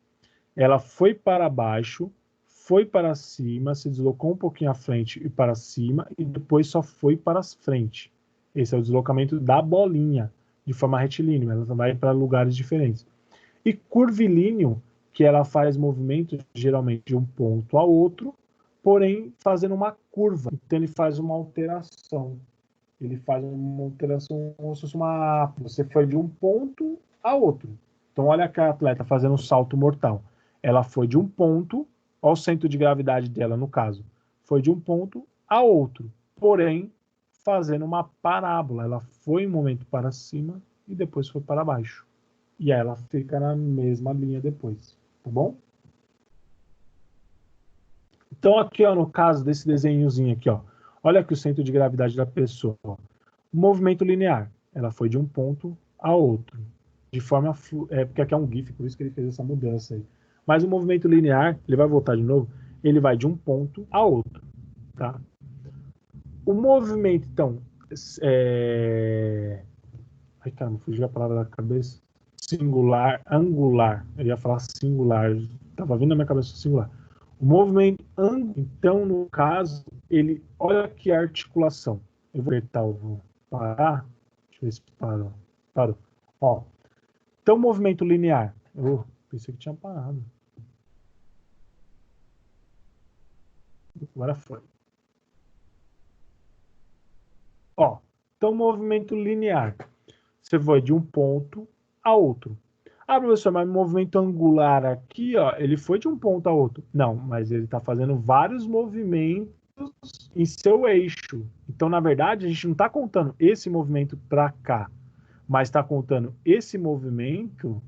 ela foi para baixo, foi para cima, se deslocou um pouquinho à frente e para cima, e depois só foi para frente. Esse é o deslocamento da bolinha, de forma retilínea, ela vai para lugares diferentes. E curvilíneo, que ela faz movimento geralmente de um ponto a outro, porém fazendo uma curva. Então ele faz uma alteração. Ele faz uma alteração como se fosse uma... Você foi de um ponto a outro. Então olha aquela atleta fazendo um salto mortal. Ela foi de um ponto, ao centro de gravidade dela no caso, foi de um ponto a outro, porém fazendo uma parábola. Ela foi um momento para cima e depois foi para baixo. E aí ela fica na mesma linha depois, tá bom? Então, aqui, ó, no caso desse desenhozinho aqui, ó, olha aqui o centro de gravidade da pessoa. Ó. O movimento linear, ela foi de um ponto a outro, de forma porque aqui é um GIF, por isso que ele fez essa mudança aí. Mas o movimento linear, ele vai voltar de novo, ele vai de um ponto a outro, tá? O movimento, então, ai, caramba, fugiu a palavra da cabeça. Singular, angular. Eu ia falar singular, estava vindo na minha cabeça singular. O movimento angular, então, no caso, ele, olha aqui a articulação. Eu vou apertar, eu vou parar. Deixa eu ver se parou. Parou. Ó, então, movimento linear. Eu pensei que tinha parado. Agora foi. Ó, então, movimento linear. Você vai de um ponto a outro. Ah, professor, mas o movimento angular aqui, ó, ele foi de um ponto a outro. Não, mas ele está fazendo vários movimentos em seu eixo. Então, na verdade, a gente não está contando esse movimento para cá, mas está contando esse movimento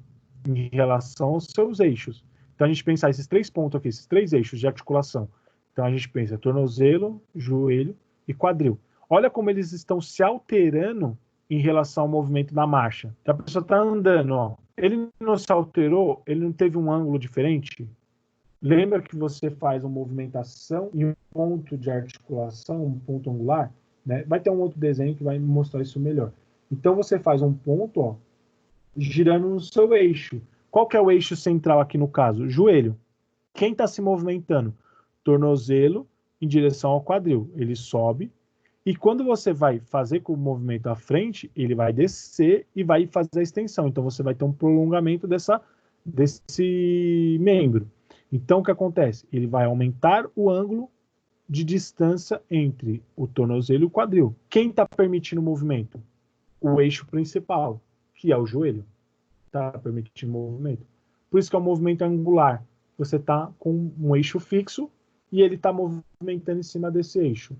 em relação aos seus eixos. Então, a gente pensar esses três pontos aqui, esses três eixos de articulação. Então, a gente pensa tornozelo, joelho e quadril. Olha como eles estão se alterando em relação ao movimento da marcha. A pessoa está andando, ó. Ele não se alterou, ele não teve um ângulo diferente. Lembra que você faz uma movimentação em um ponto de articulação, um ponto angular, né? Vai ter um outro desenho que vai mostrar isso melhor. Então você faz um ponto, ó, girando no seu eixo. Qual que é o eixo central aqui no caso? Joelho. Quem está se movimentando? Tornozelo em direção ao quadril. Ele sobe. E quando você vai fazer com o movimento à frente, ele vai descer e vai fazer a extensão. Então você vai ter um prolongamento desse membro. Então o que acontece? Ele vai aumentar o ângulo de distância entre o tornozelo e o quadril. Quem está permitindo o movimento? O eixo principal, que é o joelho. Está permitindo o movimento. Por isso que é um movimento angular. Você está com um eixo fixo e ele está movimentando em cima desse eixo.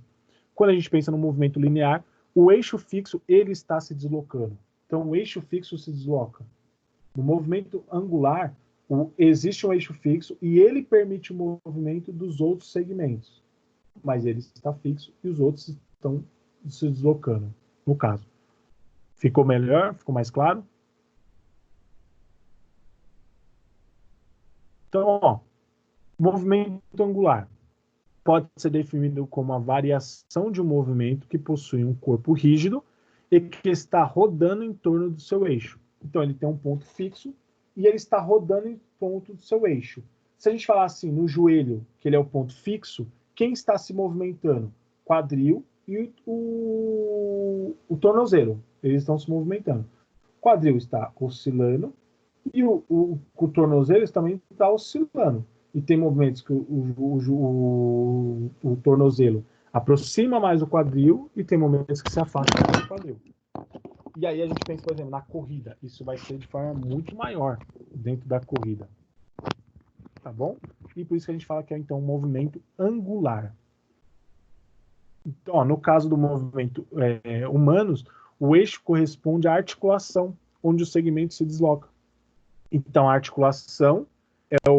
Quando a gente pensa no movimento linear, o eixo fixo ele está se deslocando. Então, o eixo fixo se desloca. No movimento angular, existe um eixo fixo e ele permite o movimento dos outros segmentos. Mas ele está fixo e os outros estão se deslocando, no caso. Ficou melhor? Ficou mais claro? Então, ó, movimento angular pode ser definido como a variação de um movimento que possui um corpo rígido e que está rodando em torno do seu eixo. Então, ele tem um ponto fixo e ele está rodando em ponto do seu eixo. Se a gente falar assim, no joelho, que ele é o ponto fixo, quem está se movimentando? Quadril e o tornozelo. Eles estão se movimentando. O quadril está oscilando e o tornozelo também está oscilando. E tem movimentos que o tornozelo aproxima mais o quadril e tem momentos que se afasta mais do quadril. E aí a gente pensa, por exemplo, na corrida. Isso vai ser de forma muito maior dentro da corrida. Tá bom? E por isso que a gente fala que é, então, um movimento angular. Então, ó, no caso do movimento humanos, o eixo corresponde à articulação, onde o segmento se desloca. Então, a articulação é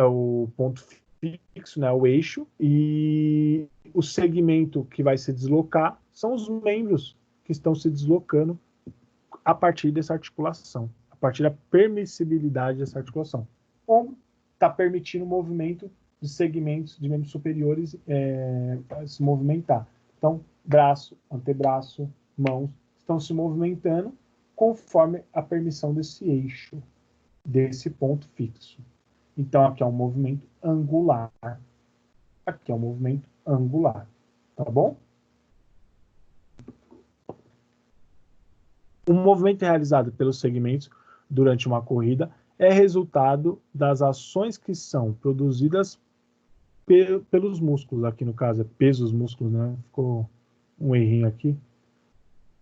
o ponto fixo, né, o eixo, e o segmento que vai se deslocar são os membros que estão se deslocando a partir dessa articulação, a partir da permissibilidade dessa articulação. Como está permitindo o movimento de segmentos de membros superiores se movimentar. Então, braço, antebraço, mãos estão se movimentando conforme a permissão desse eixo, desse ponto fixo. Então, aqui é um movimento angular. Aqui é um movimento angular. Tá bom? O movimento realizado pelos segmentos durante uma corrida é resultado das ações que são produzidas pelos músculos. Aqui, no caso, é pesos músculos, né? Ficou um errinho aqui.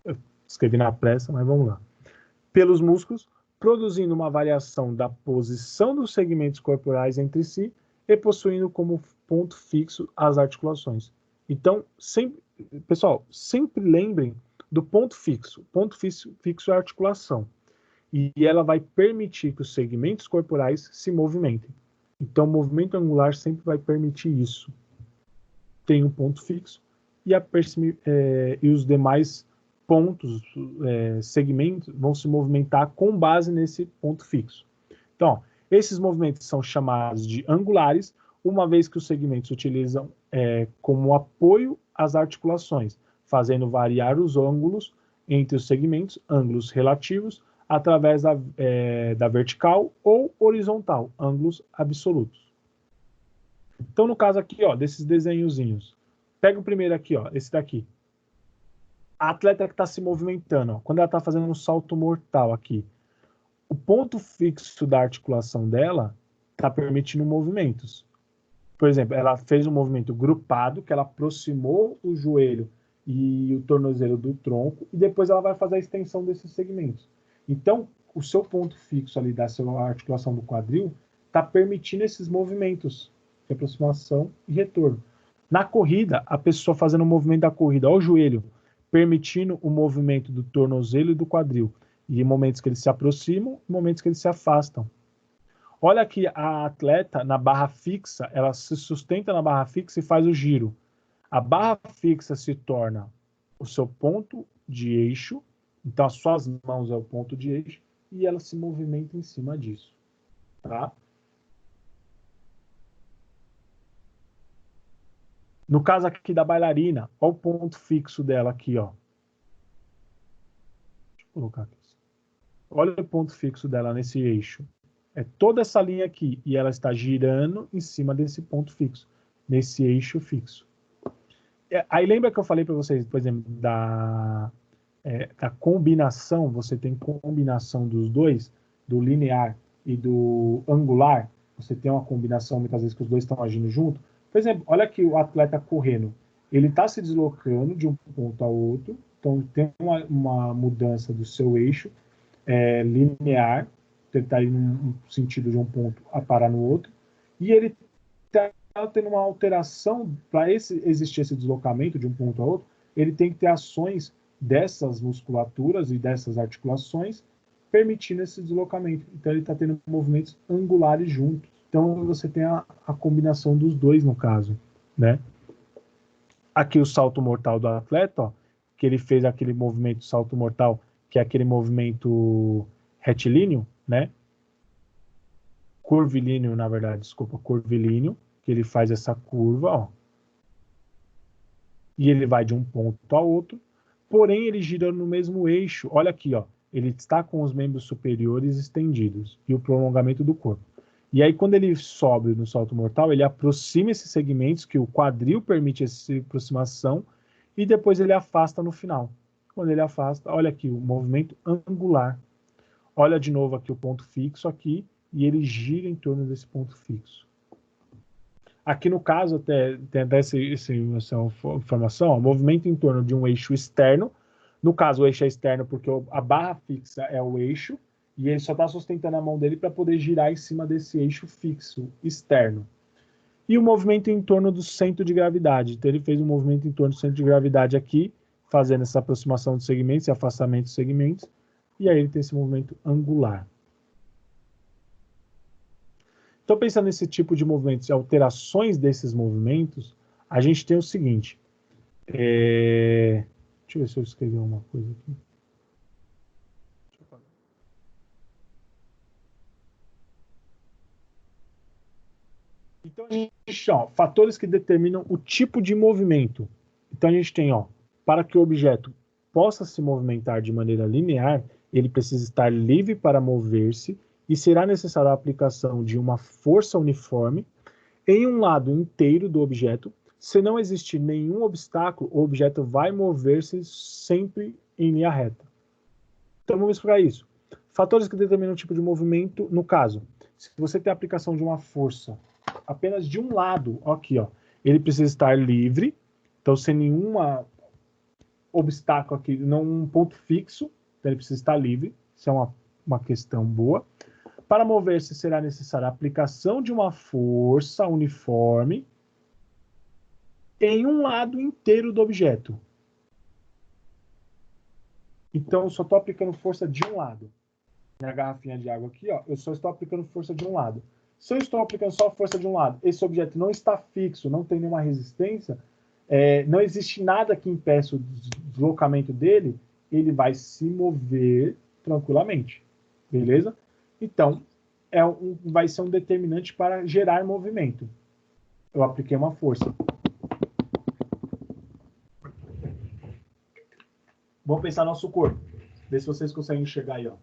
Eu escrevi na pressa, mas vamos lá. Pelos músculos, produzindo uma variação da posição dos segmentos corporais entre si e possuindo como ponto fixo as articulações. Então, pessoal, sempre lembrem do ponto fixo. Ponto fixo é a articulação. E ela vai permitir que os segmentos corporais se movimentem. Então, o movimento angular sempre vai permitir isso. Tem um ponto fixo e, e os demais pontos, segmentos, vão se movimentar com base nesse ponto fixo. Então, esses movimentos são chamados de angulares, uma vez que os segmentos se utilizam como apoio às articulações, fazendo variar os ângulos entre os segmentos, ângulos relativos, através da vertical ou horizontal, ângulos absolutos. Então, no caso aqui, ó, desses desenhozinhos, pega o primeiro aqui, ó, esse daqui. A atleta que está se movimentando, ó, quando ela está fazendo um salto mortal aqui, o ponto fixo da articulação dela está permitindo movimentos. Por exemplo, ela fez um movimento grupado, que ela aproximou o joelho e o tornozelo do tronco, e depois ela vai fazer a extensão desses segmentos. Então, o seu ponto fixo ali da sua articulação do quadril está permitindo esses movimentos de aproximação e retorno. Na corrida, a pessoa fazendo o movimento da corrida ao joelho, permitindo o movimento do tornozelo e do quadril. E em momentos que eles se aproximam, em momentos que eles se afastam. Olha aqui, a atleta na barra fixa, ela se sustenta na barra fixa e faz o giro. A barra fixa se torna o seu ponto de eixo, então as suas mãos é o ponto de eixo, e ela se movimenta em cima disso. Tá? No caso aqui da bailarina, olha o ponto fixo dela aqui, ó. Deixa eu colocar aqui. Olha o ponto fixo dela nesse eixo. É toda essa linha aqui, e ela está girando em cima desse ponto fixo, nesse eixo fixo. Aí lembra que eu falei para vocês, por exemplo, da combinação, você tem combinação dos dois, do linear e do angular, você tem uma combinação muitas vezes que os dois estão agindo junto. Por exemplo, olha aqui o atleta correndo, ele está se deslocando de um ponto ao outro, então tem uma mudança do seu eixo linear, ele está indo no sentido de um ponto a parar no outro, e ele está tendo uma alteração, para existir esse deslocamento de um ponto a outro, ele tem que ter ações dessas musculaturas e dessas articulações permitindo esse deslocamento. Então ele está tendo movimentos angulares juntos. Então você tem a combinação dos dois no caso, né? Aqui o salto mortal do atleta, ó, que ele fez aquele movimento salto mortal, que é aquele movimento retilíneo, né? Curvilíneo, na verdade, desculpa, curvilíneo, que ele faz essa curva, ó. E ele vai de um ponto ao outro, porém ele gira no mesmo eixo. Olha aqui, ó, ele está com os membros superiores estendidos e o prolongamento do corpo. E aí, quando ele sobe no salto mortal, ele aproxima esses segmentos, que o quadril permite essa aproximação, e depois ele afasta no final. Quando ele afasta, olha aqui, o movimento angular. Olha de novo aqui o ponto fixo aqui, e ele gira em torno desse ponto fixo. Aqui no caso, até essa informação, ó, movimento em torno de um eixo externo. No caso, o eixo é externo porque a barra fixa é o eixo, e ele só está sustentando a mão dele para poder girar em cima desse eixo fixo externo. E o movimento em torno do centro de gravidade. Então ele fez um movimento em torno do centro de gravidade aqui, fazendo essa aproximação de segmentos e afastamento de segmentos, e aí ele tem esse movimento angular. Então, pensando nesse tipo de movimentos e alterações desses movimentos, a gente tem o seguinte. Deixa eu ver se eu escrevi uma coisa aqui. Então, a gente tem, ó, fatores que determinam o tipo de movimento. Então, a gente tem, ó, para que o objeto possa se movimentar de maneira linear, ele precisa estar livre para mover-se e será necessária a aplicação de uma força uniforme em um lado inteiro do objeto. Se não existir nenhum obstáculo, o objeto vai mover-se sempre em linha reta. Então, vamos explicar isso. Fatores que determinam o tipo de movimento, no caso, se você tem a aplicação de uma força apenas de um lado, aqui, ó, ele precisa estar livre, então sem nenhum obstáculo aqui, não um ponto fixo, então ele precisa estar livre, isso é uma questão boa. Para mover-se será necessária a aplicação de uma força uniforme em um lado inteiro do objeto. Então, eu só estou aplicando força de um lado. Minha garrafinha de água aqui, ó, eu só estou aplicando força de um lado. Se eu estou aplicando só a força de um lado, esse objeto não está fixo, não tem nenhuma resistência, não existe nada que impeça o deslocamento dele, ele vai se mover tranquilamente, beleza? Então, vai ser um determinante para gerar movimento. Eu apliquei uma força. Vamos pensar no nosso corpo. Ver se vocês conseguem enxergar aí, ó.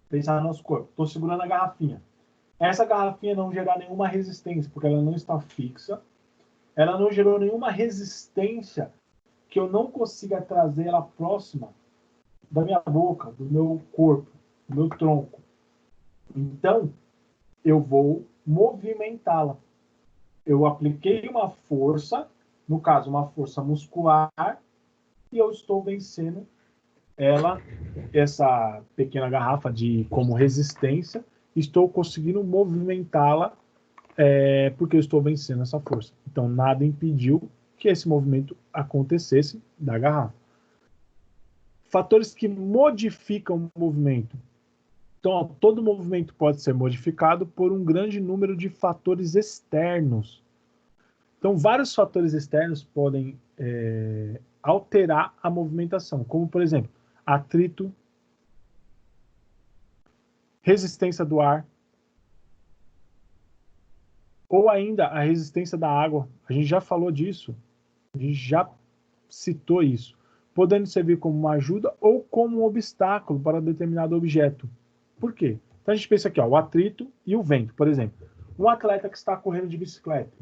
Pensar no nosso corpo. Estou segurando a garrafinha. Essa garrafinha não gerar nenhuma resistência, porque ela não está fixa. Ela não gerou nenhuma resistência que eu não consiga trazer ela próxima da minha boca, do meu corpo, do meu tronco. Então, eu vou movimentá-la. Eu apliquei uma força, no caso, uma força muscular, e eu estou vencendo ela, essa pequena garrafa como resistência, estou conseguindo movimentá-la porque eu estou vencendo essa força. Então, nada impediu que esse movimento acontecesse da garrafa. Fatores que modificam o movimento. Então, ó, todo movimento pode ser modificado por um grande número de fatores externos. Então, vários fatores externos podem alterar a movimentação, como, por exemplo, atrito, resistência do ar, ou ainda a resistência da água. A gente já falou disso, a gente já citou isso, podendo servir como uma ajuda ou como um obstáculo para determinado objeto. Por quê? Então a gente pensa aqui, ó, o atrito e o vento, por exemplo. Um atleta que está correndo de bicicleta,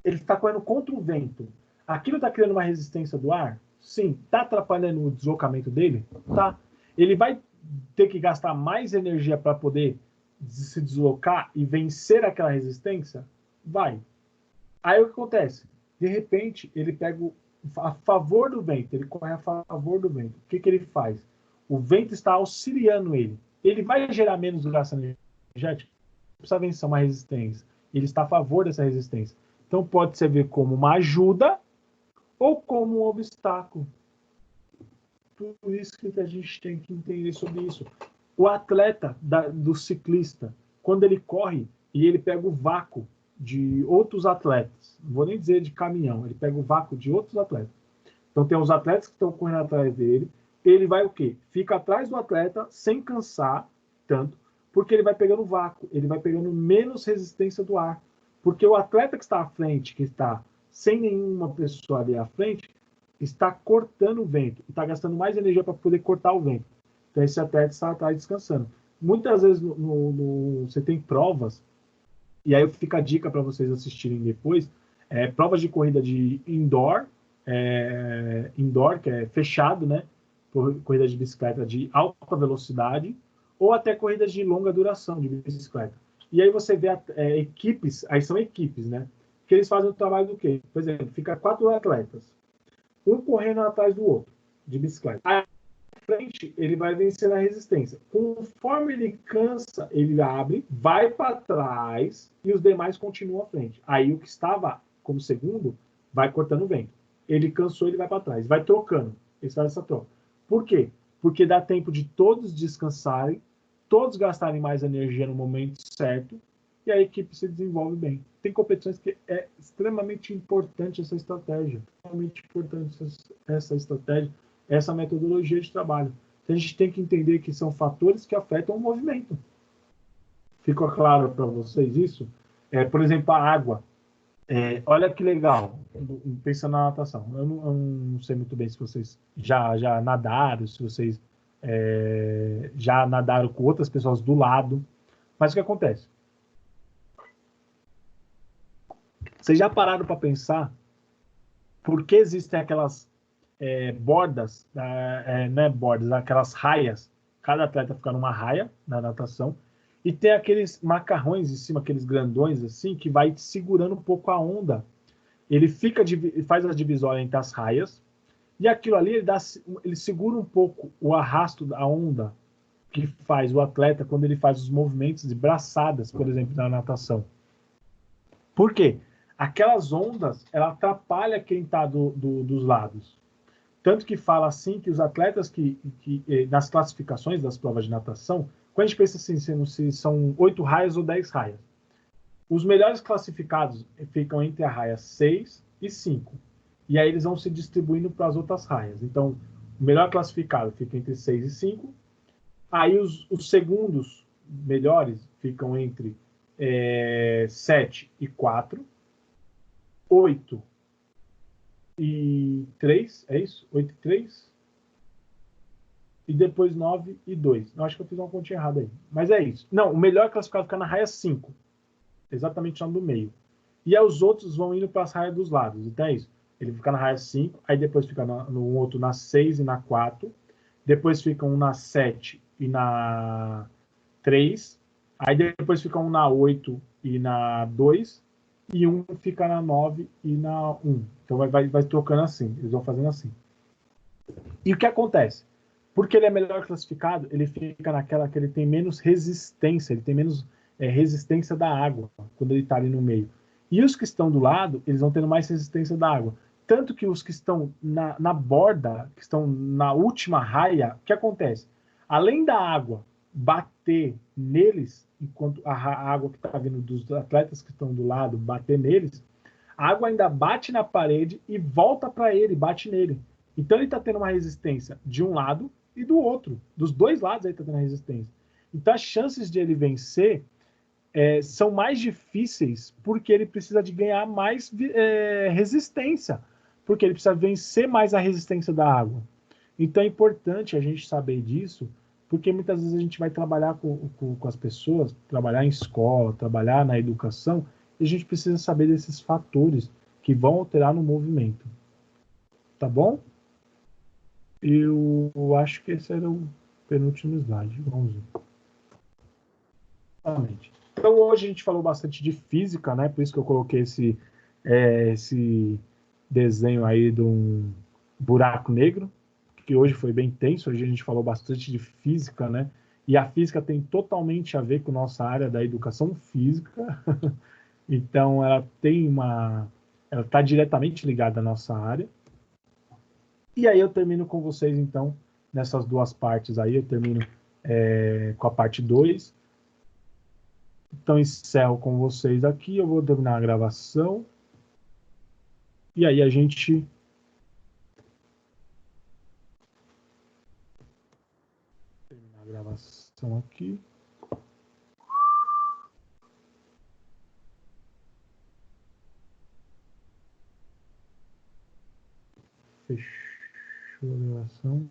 ele está correndo contra o vento. Aquilo está criando uma resistência do ar? Sim. Está atrapalhando o deslocamento dele? Tá. Ele vai ter que gastar mais energia para poder se deslocar e vencer aquela resistência? Vai. Aí o que acontece? De repente, ele pega a favor do vento, ele corre a favor do vento. O que ele faz? O vento está auxiliando ele. Ele vai gerar menos gasto energético? Precisa vencer uma resistência. Ele está a favor dessa resistência. Então pode servir como uma ajuda ou como um obstáculo. Por isso que a gente tem que entender sobre isso. O atleta do ciclista, quando ele corre e ele pega o vácuo de outros atletas, não vou nem dizer de caminhão, ele pega o vácuo de outros atletas. Então tem os atletas que estão correndo atrás dele, ele vai o quê? Fica atrás do atleta sem cansar tanto, porque ele vai pegando vácuo, ele vai pegando menos resistência do ar. Porque o atleta que está à frente, que está sem nenhuma pessoa ali à frente, está cortando o vento, está gastando mais energia para poder cortar o vento. Então esse atleta está atrás descansando. Muitas vezes você tem provas, e aí fica a dica para vocês assistirem depois, provas de corrida de indoor, que é fechado, né? Corrida de bicicleta de alta velocidade, ou até corridas de longa duração de bicicleta. E aí você vê equipes, aí são equipes, né? Que eles fazem o trabalho do quê? Por exemplo, fica 4 atletas, um correndo atrás do outro, de bicicleta. Aí, à frente, ele vai vencer a resistência. Conforme ele cansa, ele abre, vai para trás e os demais continuam à frente. Aí o que estava como segundo vai cortando o vento. Ele cansou, ele vai para trás. Vai trocando. Eles fazem essa troca. Por quê? Porque dá tempo de todos descansarem, todos gastarem mais energia no momento certo e a equipe se desenvolve bem. Tem competições que é extremamente importante essa estratégia, extremamente importante essa estratégia, essa metodologia de trabalho. Então, a gente tem que entender que são fatores que afetam o movimento. Ficou claro para vocês isso? Por exemplo, a água. Olha que legal, pensando na natação. Eu não sei muito bem se vocês já nadaram, se vocês já nadaram com outras pessoas do lado. Mas o que acontece? Vocês já pararam para pensar por que existem aquelas bordas, não é bordas, aquelas raias? Cada atleta fica numa raia na natação e tem aqueles macarrões em cima, aqueles grandões assim, que vai segurando um pouco a onda. Ele faz a divisória entre as raias e aquilo ali ele segura um pouco o arrasto da onda que faz o atleta quando ele faz os movimentos de braçadas, por exemplo, na natação. Por quê? Aquelas ondas, ela atrapalha quem está dos lados. Tanto que fala assim que os atletas que nas classificações das provas de natação, quando a gente pensa assim, se são 8 raias ou 10 raias, Os melhores classificados ficam entre a raia 6 e 5. E aí eles vão se distribuindo para as outras raias. Então, o melhor classificado fica entre 6 e 5. Aí os segundos melhores ficam entre 7 e 4. 8 e 3, é isso? 8 e 3? E depois 9 e 2. Eu acho que eu fiz uma continha errada aí. Mas é isso. Não, o melhor classificado fica na raia 5. Exatamente lá no meio. E aí os outros vão indo para as raias dos lados. Então é isso. Ele fica na raia 5, aí depois fica no outro na 6 e na 4. Depois fica um na 7 e na 3. Aí depois fica um na 8 e na 2. E um fica na 9 e na 1. Então vai trocando assim. Eles vão fazendo assim. E o que acontece? Porque ele é melhor classificado, ele fica naquela que ele tem menos resistência, ele tem menos resistência da água quando ele está ali no meio. E os que estão do lado, eles vão tendo mais resistência da água. Tanto que os que estão na borda, que estão na última raia, o que acontece? Além da água bater neles, enquanto a água que está vindo dos atletas que estão do lado bater neles, a água ainda bate na parede e volta para ele, bate nele. Então ele está tendo uma resistência de um lado e do outro. Dos dois lados ele está tendo resistência. Então as chances de ele vencer são mais difíceis porque ele precisa de ganhar mais resistência. Porque ele precisa vencer mais a resistência da água. Então é importante a gente saber disso, porque muitas vezes a gente vai trabalhar com as pessoas, trabalhar em escola, trabalhar na educação, e a gente precisa saber desses fatores que vão alterar no movimento. Tá bom? Eu acho que esse era o penúltimo slide. Vamos ver. Exatamente. Então hoje a gente falou bastante de física, né? Por isso que eu coloquei esse desenho aí de um buraco negro, que hoje foi bem tenso. Hoje a gente falou bastante de física, né? E a física tem totalmente a ver com nossa área da educação física. Então ela está diretamente ligada à nossa área. E aí eu termino com vocês, então, nessas duas partes aí. Eu termino com a parte 2. Então, encerro com vocês aqui. Eu vou terminar a gravação. E aí a gente... terminar a gravação aqui. Fechou a gravação.